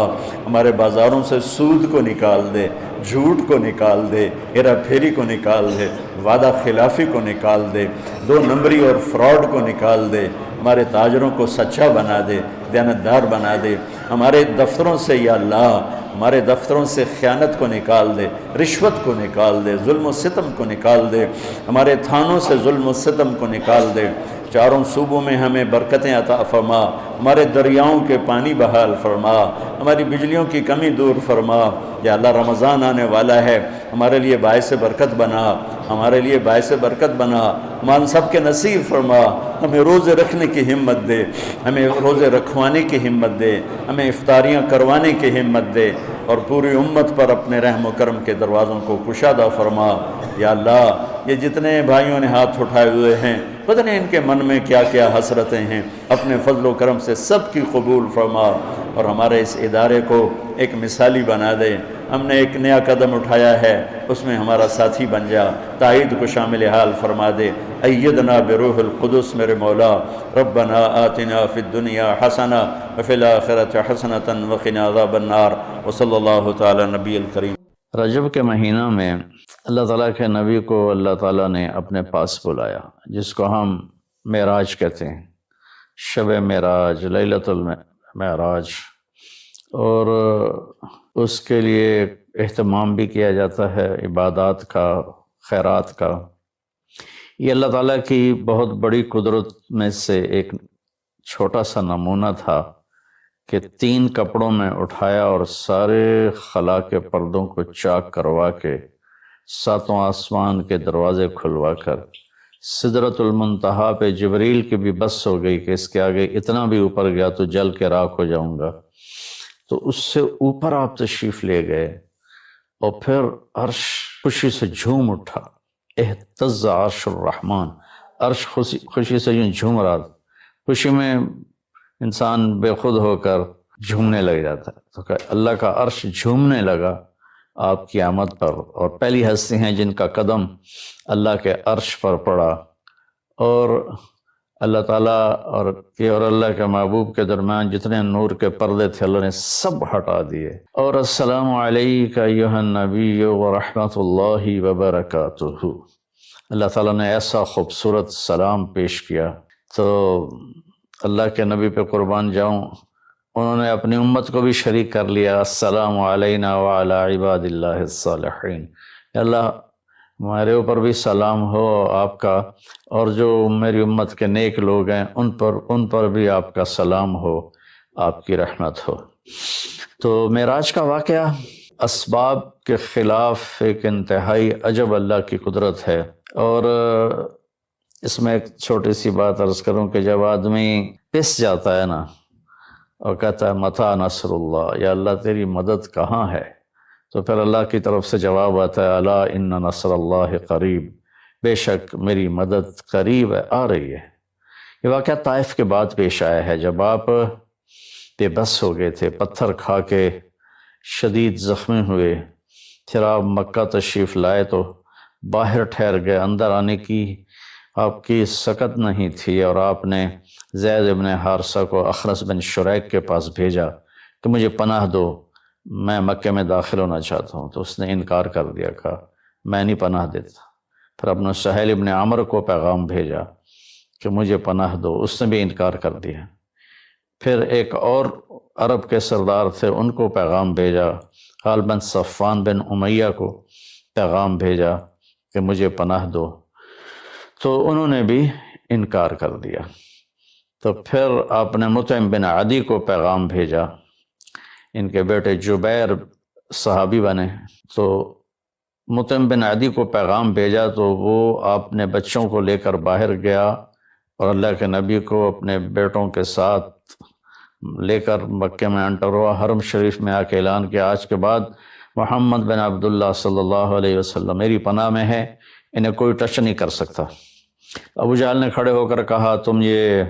ہمارے بازاروں سے سود کو نکال دے، جھوٹ کو نکال دے، ہیرا پھیری کو نکال دے، وعدہ خلافی کو نکال دے، 2 نمبری اور فراڈ کو نکال دے. ہمارے تاجروں کو سچا بنا دے، دیانتدار بنا دے. ہمارے دفتروں سے یا اللہ ہمارے دفتروں سے خیانت کو نکال دے، رشوت کو نکال دے، ظلم و ستم کو نکال دے. ہمارے تھانوں سے ظلم و ستم کو نکال دے. چاروں صوبوں میں ہمیں برکتیں عطا فرما. ہمارے دریاؤں کے پانی بحال فرما. ہماری بجلیوں کی کمی دور فرما. یا اللہ رمضان آنے والا ہے، ہمارے لیے باعث برکت بنا، ہمارے لیے باعث برکت بنا. ہم سب کے نصیب فرما. ہمیں روزے رکھنے کی ہمت دے، ہمیں روزے رکھوانے کی ہمت دے، ہمیں افطاریاں کروانے کی ہمت دے، اور پوری امت پر اپنے رحم و کرم کے دروازوں کو کشادہ فرما. یا اللہ یہ جتنے بھائیوں نے ہاتھ اٹھائے ہوئے ہیں، پتہ نہیں ان کے من میں کیا کیا حسرتیں ہیں، اپنے فضل و کرم سے سب کی قبول فرما. اور ہمارے اس ادارے کو ایک مثالی بنا دے. ہم نے ایک نیا قدم اٹھایا ہے، اس میں ہمارا ساتھی بن جا. تائید کو شامل حال فرما دے. ایدنا بروح القدس میرے مولا. ربنا آتنا فی الدنیا حسنہ وفی الآخرۃ حسنۃ وقنا عذاب النار. وصلی اللہ تعالی نبی الکریم. رجب کے مہینہ میں اللہ تعالیٰ کے نبی کو اللہ تعالیٰ نے اپنے پاس بلایا، جس کو ہم معراج کہتے ہیں، شب معراج، لیلۃ المعراج. اور اس کے لیے اہتمام بھی کیا جاتا ہے، عبادات کا، خیرات کا. یہ اللہ تعالیٰ کی بہت بڑی قدرت میں سے ایک چھوٹا سا نمونہ تھا کہ 3 کپڑوں میں اٹھایا اور سارے خلا کے پردوں کو چاک کروا کے ساتوں آسمان کے دروازے کھلوا کر سدرۃ المنتہا پہ جبریل کی بھی بس ہو گئی کہ اس کے آگے اتنا بھی اوپر گیا تو جل کے راکھ ہو جاؤں گا، تو اس سے اوپر آپ تشریف لے گئے اور پھر عرش خوشی سے جھوم اٹھا، اہتز عرش الرحمن، عرش خوشی سے یوں جھوم رہا تھا۔ خوشی میں انسان بے خود ہو کر جھومنے لگ جاتا ہے، تو کہ اللہ کا عرش جھومنے لگا آپ کی آمد پر، اور پہلی ہستی ہیں جن کا قدم اللہ کے عرش پر پڑا، اور اللہ تعالیٰ اور اللہ کے محبوب کے درمیان جتنے نور کے پردے تھے اللہ نے سب ہٹا دیے، اور السلام علیک ایھا النبی ورحمۃ اللہ وبرکاتہ، اللہ تعالیٰ نے ایسا خوبصورت سلام پیش کیا۔ تو اللہ کے نبی پہ قربان جاؤں، انہوں نے اپنی امت کو بھی شریک کر لیا، السلام علینا وعلی عباد اللہ الصالحین، اللہ ہمارے اوپر بھی سلام ہو آپ کا، اور جو میری امت کے نیک لوگ ہیں ان پر بھی آپ کا سلام ہو، آپ کی رحمت ہو۔ تو معراج کا واقعہ اسباب کے خلاف ایک انتہائی عجب اللہ کی قدرت ہے، اور اس میں ایک چھوٹی سی بات عرض کروں کہ جب آدمی پس جاتا ہے نا اور کہتا ہے متی نصر اللہ، یا اللہ تیری مدد کہاں ہے، تو پھر اللہ کی طرف سے جواب آتا ہے الا ان نصر اللہ قریب، بے شک میری مدد قریب ہے، آ رہی ہے۔ یہ واقعہ طائف کے بعد پیش آیا ہے، جب آپ بے بس ہو گئے تھے، پتھر کھا کے شدید زخمی ہوئے، پھر آپ مکہ تشریف لائے تو باہر ٹھہر گئے، اندر آنے کی آپ کی سکت نہیں تھی، اور آپ نے زید ابن حارثہ کو اخرس بن شریک کے پاس بھیجا کہ مجھے پناہ دو، میں مکے میں داخل ہونا چاہتا ہوں، تو اس نے انکار کر دیا، کہا میں نہیں پناہ دیتا۔ پھر اپنے سہیل ابن عمر کو پیغام بھیجا کہ مجھے پناہ دو، اس نے بھی انکار کر دیا۔ پھر ایک اور عرب کے سردار تھے، ان کو پیغام بھیجا، غالباً بن صفان بن امیہ کو پیغام بھیجا کہ مجھے پناہ دو، تو انہوں نے بھی انکار کر دیا۔ تو پھر آپ نے مطعم بن عدی کو پیغام بھیجا، ان کے بیٹے جبیر صحابی بنے، تو مطعم بن عدی کو پیغام بھیجا تو وہ آپ نے بچوں کو لے کر باہر گیا، اور اللہ کے نبی کو اپنے بیٹوں کے ساتھ لے کر مکے میں انٹر ہوا، حرم شریف میں آ کے اعلان کیا آج کے بعد محمد بن عبداللہ صلی اللہ علیہ وسلم میری پناہ میں ہے، انہیں کوئی ٹچ نہیں کر سکتا۔ ابو جہل نے کھڑے ہو کر کہا تم یہ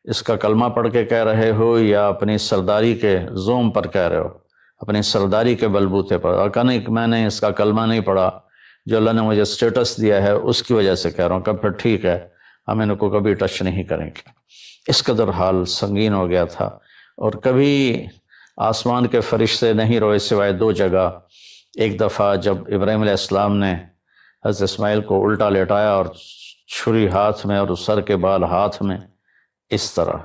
اس کا کلمہ پڑھ کے کہہ رہے ہو یا اپنی سرداری کے زوم پر کہہ رہے ہو، اپنی سرداری کے بلبوتے پر؟ اور کہا نہیں، میں نے اس کا کلمہ نہیں پڑھا، جو اللہ نے مجھے سٹیٹس دیا ہے اس کی وجہ سے کہہ رہا ہوں۔ کہ پھر ٹھیک ہے، ہم ان کو کبھی ٹچ نہیں کریں گے۔ اس قدر حال سنگین ہو گیا تھا، اور کبھی آسمان کے فرشتے نہیں روئے سوائے دو جگہ۔ ایک دفعہ جب ابراہیم علیہ السلام نے حضرت اسماعیل کو الٹا لیٹایا اور چھری ہاتھ میں اور سر کے بال ہاتھ میں، اس طرح،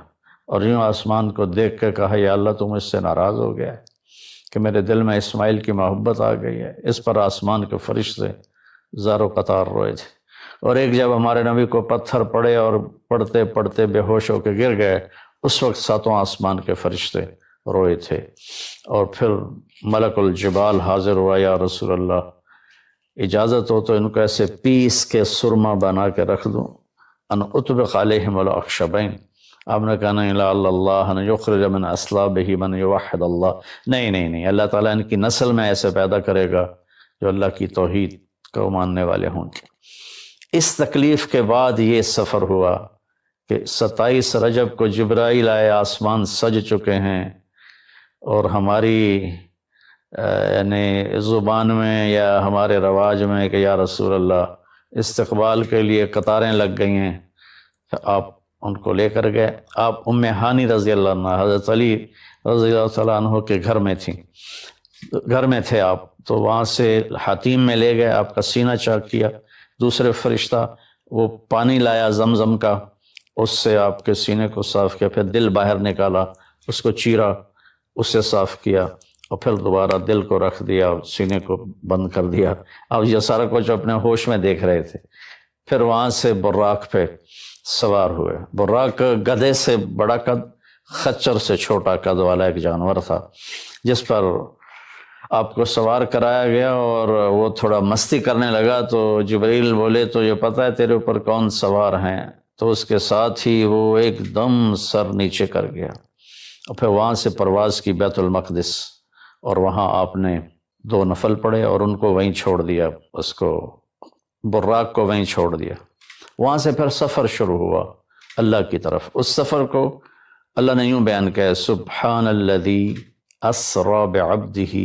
اور یوں آسمان کو دیکھ کے کہا یا اللہ تم اس سے ناراض ہو گیا ہے کہ میرے دل میں اسماعیل کی محبت آ گئی ہے۔ اس پر آسمان کے فرشتے زار و قطار روئے تھے۔ اور ایک جب ہمارے نبی کو پتھر پڑے اور پڑھتے پڑھتے بے ہوش ہو کے گر گئے، اس وقت ساتوں آسمان کے فرشتے روئے تھے۔ اور پھر ملک الجبال حاضر ہوا، یا رسول اللہ اجازت ہو تو ان کو ایسے پیس کے سرما بنا کے رکھ دوں، ان اطبق علیہم الاخشبین۔ آپ نے کہا نہیں، لا اللہ ان یخرج من اصلابہ من یوحد اللہ، نہیں، اللہ تعالیٰ ان کی نسل میں ایسے پیدا کرے گا جو اللہ کی توحید کو ماننے والے ہوں گے۔ اس تکلیف کے بعد یہ سفر ہوا کہ 27 رجب کو جبرائیل آئے، آسمان سج چکے ہیں، اور ہماری یعنی زبان میں یا ہمارے رواج میں کہ یا رسول اللہ استقبال کے لیے قطاریں لگ گئی ہیں، آپ ان کو لے کر گئے۔ آپ ام ہانی رضی اللہ عنہ، حضرت علی رضی اللہ تعالیٰ عنہ کے گھر میں تھے آپ، تو وہاں سے حتیم میں لے گئے، آپ کا سینہ چاک کیا۔ دوسرے فرشتہ وہ پانی لایا زمزم کا، اس سے آپ کے سینے کو صاف کیا، پھر دل باہر نکالا، اس کو چیرا، اس سے صاف کیا، اور پھر دوبارہ دل کو رکھ دیا، سینے کو بند کر دیا۔ اب یہ سارا کچھ اپنے ہوش میں دیکھ رہے تھے۔ پھر وہاں سے براق پہ سوار ہوئے۔ براق گدھے سے بڑا قد، خچر سے چھوٹا قد والا ایک جانور تھا، جس پر آپ کو سوار کرایا گیا اور وہ تھوڑا مستی کرنے لگا تو جبریل بولے تو یہ پتہ ہے تیرے اوپر کون سوار ہیں؟ تو اس کے ساتھ ہی وہ ایک دم سر نیچے کر گیا، اور پھر وہاں سے پرواز کی بیت المقدس، اور وہاں آپ نے 2 نفل پڑھے اور ان کو وہیں چھوڑ دیا، اس کو براق کو وہیں چھوڑ دیا۔ وہاں سے پھر سفر شروع ہوا اللہ کی طرف۔ اس سفر کو اللہ نے یوں بیان کیا، سبحان الذی اسری بعبدہ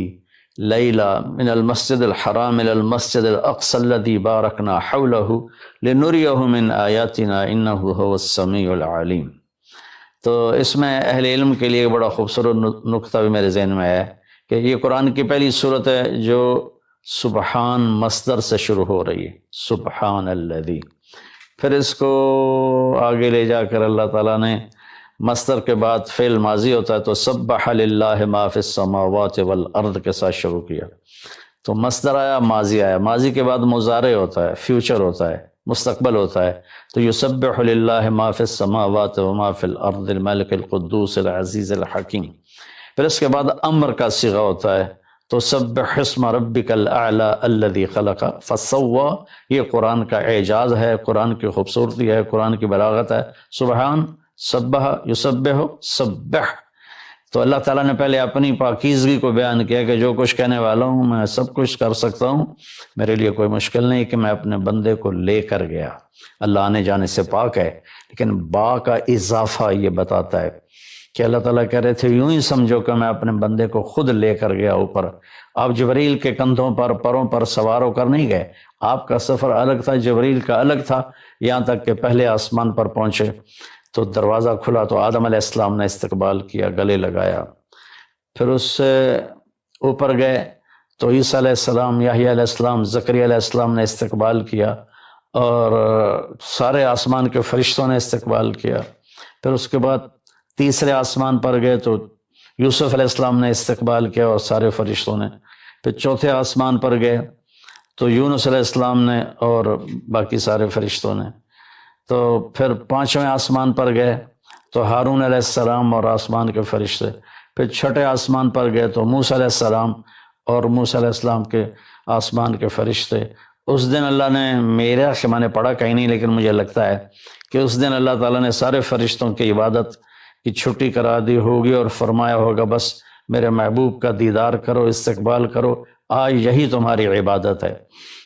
لیلا من المسجد الحرام الى المسجد الاقصى الذي بارکنا حولہ لنریہ من آیاتنا انہ هو السمیع العلیم۔ تو اس میں اہل علم کے لیے بڑا خوبصورت نقطہ بھی میرے ذہن میں ہے کہ یہ قرآن کی پہلی صورت ہے جو سبحان مصدر سے شروع ہو رہی ہے، سبحان الذی۔ پھر اس کو آگے لے جا کر اللہ تعالیٰ نے مصدر کے بعد فعل ماضی ہوتا ہے تو سبح للہ ما فی السماوات والارض کے ساتھ شروع کیا، تو مصدر آیا، ماضی آیا، ماضی کے بعد مضارع ہوتا ہے، فیوچر ہوتا ہے، مستقبل ہوتا ہے، تو یسبح للہ ما فی السماوات وما فی الارض الملک القدوس العزیز الحکیم۔ پھر اس کے بعد امر کا صیغہ ہوتا ہے تو سبح اسم ربک الاعلی الذی خلق فسوی۔ یہ قرآن کا اعجاز ہے، قرآن کی خوبصورتی ہے، قرآن کی بلاغت ہے۔ سبحان، سبح، یسبح، سبح۔ تو اللہ تعالیٰ نے پہلے اپنی پاکیزگی کو بیان کیا کہ جو کچھ کہنے والا ہوں میں سب کچھ کر سکتا ہوں، میرے لیے کوئی مشکل نہیں کہ میں اپنے بندے کو لے کر گیا۔ اللہ آنے جانے سے پاک ہے، لیکن با کا اضافہ یہ بتاتا ہے کہ اللہ تعالیٰ کہہ رہے تھے یوں ہی سمجھو کہ میں اپنے بندے کو خود لے کر گیا اوپر۔ آپ جبریل کے کندھوں پر، پروں پر سوار ہو کر نہیں گئے، آپ کا سفر الگ تھا، جبریل کا الگ تھا، یہاں تک کہ پہلے آسمان پر پہنچے تو دروازہ کھلا تو آدم علیہ السلام نے استقبال کیا، گلے لگایا۔ پھر اس سے اوپر گئے تو عیسیٰ علیہ السلام، یحییٰ علیہ السلام، زکریا علیہ السلام نے استقبال کیا، اور سارے آسمان کے فرشتوں نے استقبال کیا۔ پھر اس کے بعد تیسرے آسمان پر گئے تو یوسف علیہ السلام نے استقبال کیا اور سارے فرشتوں نے۔ پھر چوتھے آسمان پر گئے تو یونس علیہ السلام نے اور باقی سارے فرشتوں نے۔ تو پھر پانچویں آسمان پر گئے تو ہارون علیہ السلام اور آسمان کے فرشتے۔ پھر چھٹے آسمان پر گئے تو موسیٰ علیہ السلام اور موسیٰ علیہ السلام کے آسمان کے فرشتے۔ اس دن اللہ نے، میرا میں نے پڑھا کہیں نہیں لیکن مجھے لگتا ہے کہ اس دن اللہ تعالیٰ نے سارے فرشتوں کی عبادت کی چھٹی کرا دی ہوگی اور فرمایا ہوگا بس میرے محبوب کا دیدار کرو، استقبال کرو، آج یہی تمہاری عبادت ہے،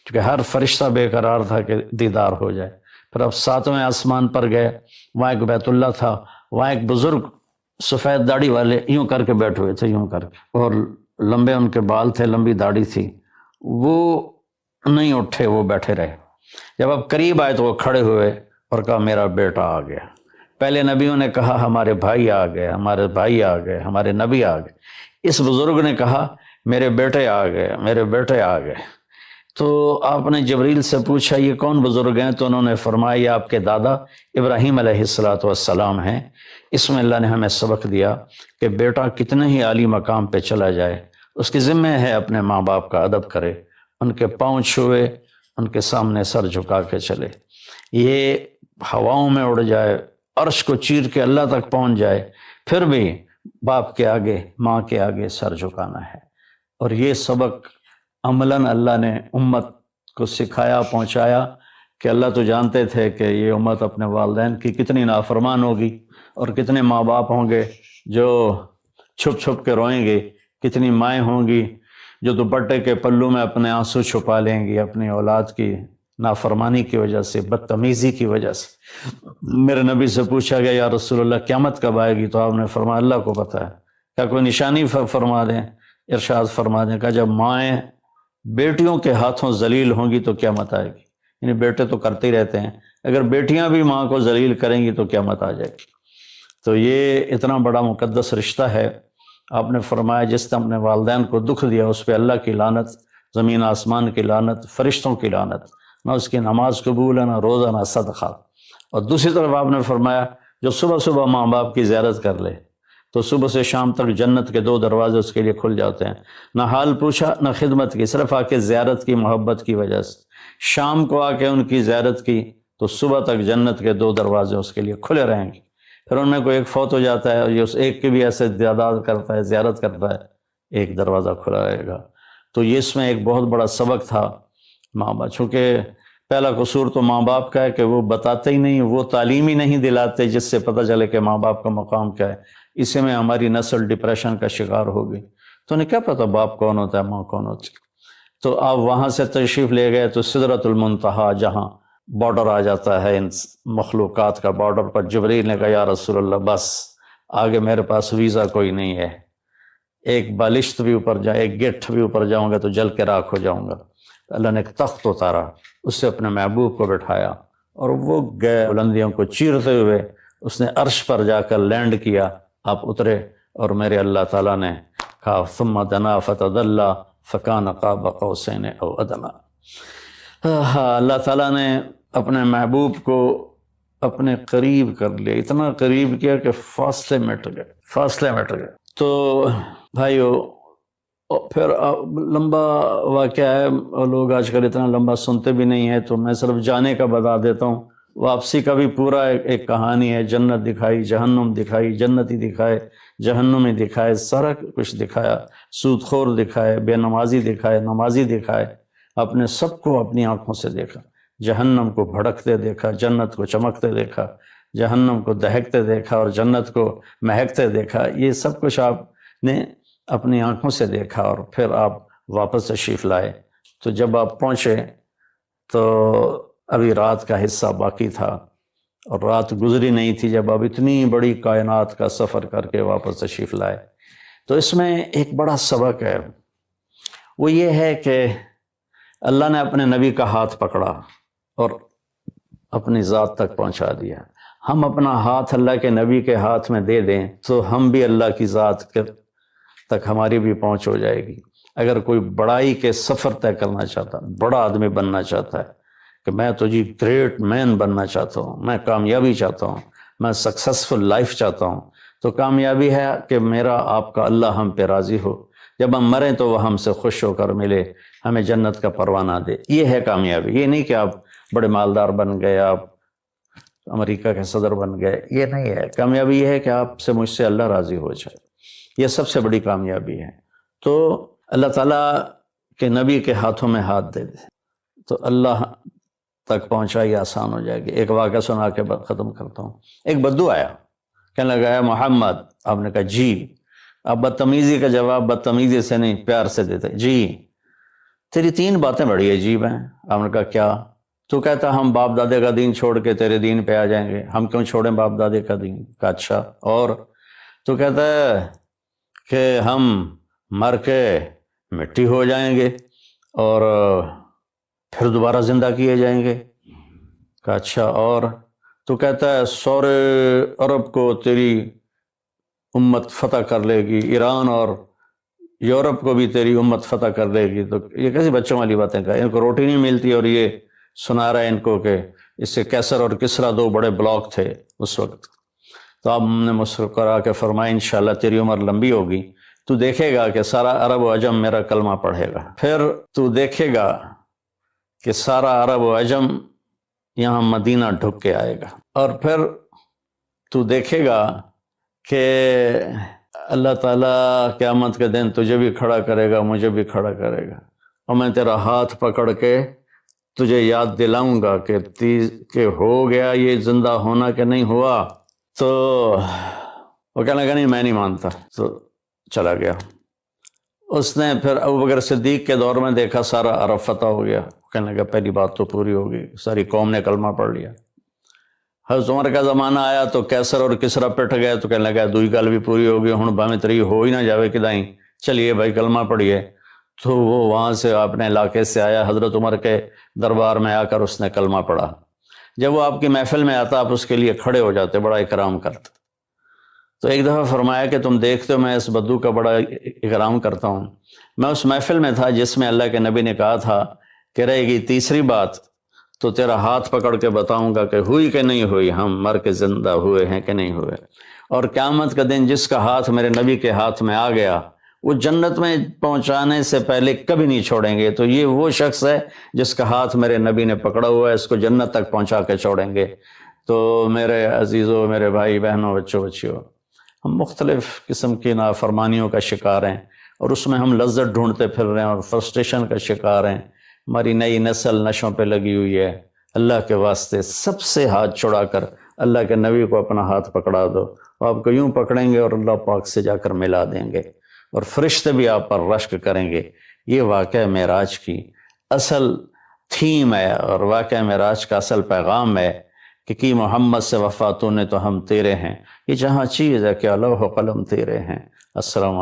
کیونکہ ہر فرشتہ بے قرار تھا کہ دیدار ہو جائے۔ پھر اب ساتویں آسمان پر گئے، وہاں ایک بیت اللہ تھا، وہاں ایک بزرگ سفید داڑھی والے یوں کر کے بیٹھے ہوئے تھے، یوں کر کے، اور لمبے ان کے بال تھے، لمبی داڑھی تھی، وہ نہیں اٹھے، وہ بیٹھے رہے۔ جب اب قریب آئے تو وہ کھڑے ہوئے اور کہا میرا بیٹا آ گیا۔ پہلے نبیوں نے کہا ہمارے بھائی آ گئے، ہمارے بھائی آ گئے، ہمارے نبی آ گئے۔ اس بزرگ نے کہا میرے بیٹے آ گئے، میرے بیٹے آ گئے۔ تو آپ نے جبریل سے پوچھا یہ کون بزرگ ہیں؟ تو انہوں نے فرمایا یہ آپ کے دادا ابراہیم علیہ السلام ہیں۔ اس میں اللہ نے ہمیں سبق دیا کہ بیٹا کتنے ہی عالی مقام پہ چلا جائے، اس کی ذمہ ہے اپنے ماں باپ کا ادب کرے، ان کے پاؤں چھوئے، ان کے سامنے سر جھکا کے چلے، یہ ہواؤں میں اڑ جائے، عرش کو چیر کے اللہ تک پہنچ جائے، پھر بھی باپ کے آگے، ماں کے آگے سر جھکانا ہے۔ اور یہ سبق عملاً اللہ نے امت کو سکھایا، پہنچایا کہ اللہ تو جانتے تھے کہ یہ امت اپنے والدین کی کتنی نافرمان ہوگی، اور کتنے ماں باپ ہوں گے جو چھپ چھپ کے روئیں گے، کتنی مائیں ہوں گی جو دوپٹے کے پلو میں اپنے آنسو چھپا لیں گی اپنی اولاد کی نافرمانی کی وجہ سے، بدتمیزی کی وجہ سے۔ میرے نبی سے پوچھا گیا یا رسول اللہ قیامت کب آئے گی؟ تو آپ نے فرمایا اللہ کو پتہ ہے، کیا کوئی نشانی فرما دیں؟ ارشاد فرما دیں کہ جب مائیں بیٹیوں کے ہاتھوں ذلیل ہوں گی تو قیامت آئے گی۔ یعنی بیٹے تو کرتے ہی رہتے ہیں، اگر بیٹیاں بھی ماں کو ذلیل کریں گی تو قیامت آ جائے گی۔ تو یہ اتنا بڑا مقدس رشتہ ہے۔ آپ نے فرمایا جس نے اپنے والدین کو دکھ دیا اس پہ اللہ کی لعنت، زمین آسمان کی لعنت، فرشتوں کی لعنت، نہ اس کی نماز قبول ہے، نہ روزہ، نہ صدقہ۔ اور دوسری طرف آپ نے فرمایا جو صبح صبح ماں باپ کی زیارت کر لے تو صبح سے شام تک جنت کے 2 دروازے اس کے لیے کھل جاتے ہیں، نہ حال پوچھا نہ خدمت کی، صرف آ کے زیارت کی، محبت کی وجہ سے۔ شام کو آ کے ان کی زیارت کی تو صبح تک جنت کے 2 دروازے اس کے لیے کھلے رہیں گے۔ پھر ان میں کوئی ایک فوت ہو جاتا ہے اور یہ اس ایک کی بھی ایسے تعداد کرتا ہے، زیارت کرتا ہے ایک دروازہ کھلا رہے گا۔ تو یہ اس میں ایک بہت بڑا سبق تھا ماں باپ، چونکہ پہلا قصور تو ماں باپ کا ہے کہ وہ بتاتے ہی نہیں، وہ تعلیم ہی نہیں دلاتے جس سے پتہ چلے کہ ماں باپ کا مقام کیا ہے۔ اسی میں ہماری نسل ڈپریشن کا شکار ہو گئی۔ تو انہیں کیا پتہ باپ کون ہوتا ہے، ماں کون ہوتی ہے۔ تو آپ وہاں سے تشریف لے گئے تو سدرۃ المنتہا، جہاں بارڈر آ جاتا ہے ان مخلوقات کا، بارڈر پر جبریل نے کہا یا رسول اللہ بس آگے میرے پاس ویزا کوئی نہیں ہے، ایک بالشت بھی اوپر جائے، ایک گٹھ بھی اوپر جاؤں گا تو جل کے راکھ ہو جاؤں گا۔ اللہ نے ایک تخت اتارا، اس سے اپنے محبوب کو بٹھایا اور وہ گئے بلندیوں کو چیرتے ہوئے، اس نے عرش پر جا کر لینڈ کیا، آپ اترے اور میرے اللہ تعالیٰ نے کہا ثم دنا فتدلی فکان قاب قوسین او ادنی۔ اللہ تعالیٰ نے اپنے محبوب کو اپنے قریب کر لیا، اتنا قریب کیا کہ فاصلے مٹ گئے۔ تو بھائیو پھر لمبا واقعہ ہے، اور لوگ آج کل اتنا لمبا سنتے بھی نہیں ہیں، تو میں صرف جانے کا بتا دیتا ہوں۔ واپسی کا بھی پورا ایک کہانی ہے، جنت دکھائی، جہنم دکھائی، جنتی دکھائے، جہنمی دکھائے، سارا کچھ دکھایا، سود خور دکھائے، بے نمازی دکھائے، نمازی دکھائے، اپنے سب کو اپنی آنکھوں سے دیکھا، جہنم کو بھڑکتے دیکھا، جنت کو چمکتے دیکھا، جہنم کو دہکتے دیکھا اور جنت کو مہکتے دیکھا۔ یہ سب کچھ آپ نے اپنی آنکھوں سے دیکھا، اور پھر آپ واپس تشریف لائے۔ تو جب آپ پہنچے تو ابھی رات کا حصہ باقی تھا، اور رات گزری نہیں تھی جب آپ اتنی بڑی کائنات کا سفر کر کے واپس تشریف لائے۔ تو اس میں ایک بڑا سبق ہے، وہ یہ ہے کہ اللہ نے اپنے نبی کا ہاتھ پکڑا اور اپنی ذات تک پہنچا دیا۔ ہم اپنا ہاتھ اللہ کے نبی کے ہاتھ میں دے دیں تو ہم بھی اللہ کی ذات تک ہماری بھی پہنچ ہو جائے گی۔ اگر کوئی بڑائی کے سفر طے کرنا چاہتا، بڑا آدمی بننا چاہتا ہے کہ میں تو جی گریٹ مین بننا چاہتا ہوں، میں کامیابی چاہتا ہوں، میں سکسیسفل لائف چاہتا ہوں، تو کامیابی ہے کہ میرا آپ کا اللہ ہم پہ راضی ہو، جب ہم مریں تو وہ ہم سے خوش ہو کر ملے، ہمیں جنت کا پروانہ دے۔ یہ ہے کامیابی۔ یہ نہیں کہ آپ بڑے مالدار بن گئے، آپ امریکہ کے صدر بن گئے، یہ نہیں ہے۔ کامیابی یہ ہے کہ آپ سے مجھ سے اللہ راضی ہو جائے، یہ سب سے بڑی کامیابی ہے۔ تو اللہ تعالیٰ کے نبی کے ہاتھوں میں ہاتھ دے دے تو اللہ تک پہنچائی آسان ہو جائے گی۔ ایک واقعہ سنا کے بعد ختم کرتا ہوں۔ ایک بدو آیا، کہنے لگا ہے محمد، آپ نے کہا جی۔ آپ بدتمیزی کا جواب بدتمیزی سے نہیں، پیار سے دیتے، جی تیری 3 باتیں بڑی عجیب ہیں۔ آپ نے کہا کیا؟ تو کہتا ہم باپ دادے کا دین چھوڑ کے تیرے دین پہ آ جائیں گے۔ ہم کیوں چھوڑیں باپ دادے کا دین؟ کہا اچھا، اور؟ تو کہتا ہے کہ ہم مر کے مٹی ہو جائیں گے اور پھر دوبارہ زندہ کیے جائیں گے۔ کہا اچھا، اور؟ تو کہتا ہے سورے عرب کو تیری امت فتح کر لے گی، ایران اور یورپ کو بھی تیری امت فتح کر لے گی۔ تو یہ کیسی بچوں والی باتیں کہا، ان کو روٹی نہیں ملتی اور یہ سنا رہا ہے ان کو کہ اس سے کیسر اور کسرا 2 بڑے بلاک تھے اس وقت۔ تو آپ نے مسکرا کے فرمایا انشاءاللہ تیری عمر لمبی ہوگی، تو دیکھے گا کہ سارا عرب و عجم میرا کلمہ پڑھے گا، پھر تو دیکھے گا کہ سارا عرب و عجم یہاں مدینہ ڈھک کے آئے گا، اور پھر تو دیکھے گا کہ اللہ تعالیٰ قیامت کے دن تجھے بھی کھڑا کرے گا، مجھے بھی کھڑا کرے گا، اور میں تیرا ہاتھ پکڑ کے تجھے یاد دلاؤں گا کہ ہو گیا یہ زندہ ہونا کہ نہیں ہوا۔ تو وہ کہنے لگا نہیں میں نہیں مانتا، تو چلا گیا۔ اس نے پھر ابوبکر صدیق کے دور میں دیکھا سارا عرب فتح ہو گیا، کہنے لگا پہلی بات تو پوری ہوگی، ساری قوم نے کلمہ پڑھ لیا۔ حضرت عمر کا زمانہ آیا تو کیسر اور کسرا پٹ گئے، تو کہنے لگا دوئی گل بھی پوری ہوگی، ہن بھاویں تری ہو ہی نہ جاوے کدائیں، چلیے بھائی کلمہ پڑھیے۔ تو وہ وہاں سے اپنے علاقے سے آیا، حضرت عمر کے دربار میں آ کر اس نے کلمہ پڑھا۔ جب وہ آپ کی محفل میں آتا آپ اس کے لیے کھڑے ہو جاتے، بڑا اکرام کرتے۔ تو ایک دفعہ فرمایا کہ تم دیکھتے ہو میں اس بدو کا بڑا اکرام کرتا ہوں، میں اس محفل میں تھا جس میں اللہ کے نبی نے کہا تھا کہ رہے گی تیسری بات تو تیرا ہاتھ پکڑ کے بتاؤں گا کہ ہوئی کہ نہیں ہوئی، ہم مر کے زندہ ہوئے ہیں کہ نہیں ہوئے۔ اور قیامت کا دن جس کا ہاتھ میرے نبی کے ہاتھ میں آ گیا وہ جنت میں پہنچانے سے پہلے کبھی نہیں چھوڑیں گے۔ تو یہ وہ شخص ہے جس کا ہاتھ میرے نبی نے پکڑا ہوا ہے، اس کو جنت تک پہنچا کے چھوڑیں گے۔ تو میرے عزیزوں، میرے بھائی بہنوں، بچوں بچیوں، ہم مختلف قسم کی نافرمانیوں کا شکار ہیں، اور اس میں ہم لذت ڈھونڈتے پھر رہے ہیں اور فرسٹریشن کا شکار ہیں. ہماری نئی نسل نشوں پہ لگی ہوئی ہے. اللہ کے واسطے سب سے ہاتھ چھڑا کر اللہ کے نبی کو اپنا ہاتھ پکڑا دو. آپ کو یوں پکڑیں گے اور اللہ پاک سے جا کر ملا دیں گے اور فرشتے بھی آپ پر رشک کریں گے. یہ واقعہ معراج کی اصل تھیم ہے اور واقعہ معراج کا اصل پیغام ہے کہ محمد سے وفا تو نے تو ہم تیرے ہیں. یہ جہاں چیز ہے کہ لوح و قلم تیرے ہیں. السلام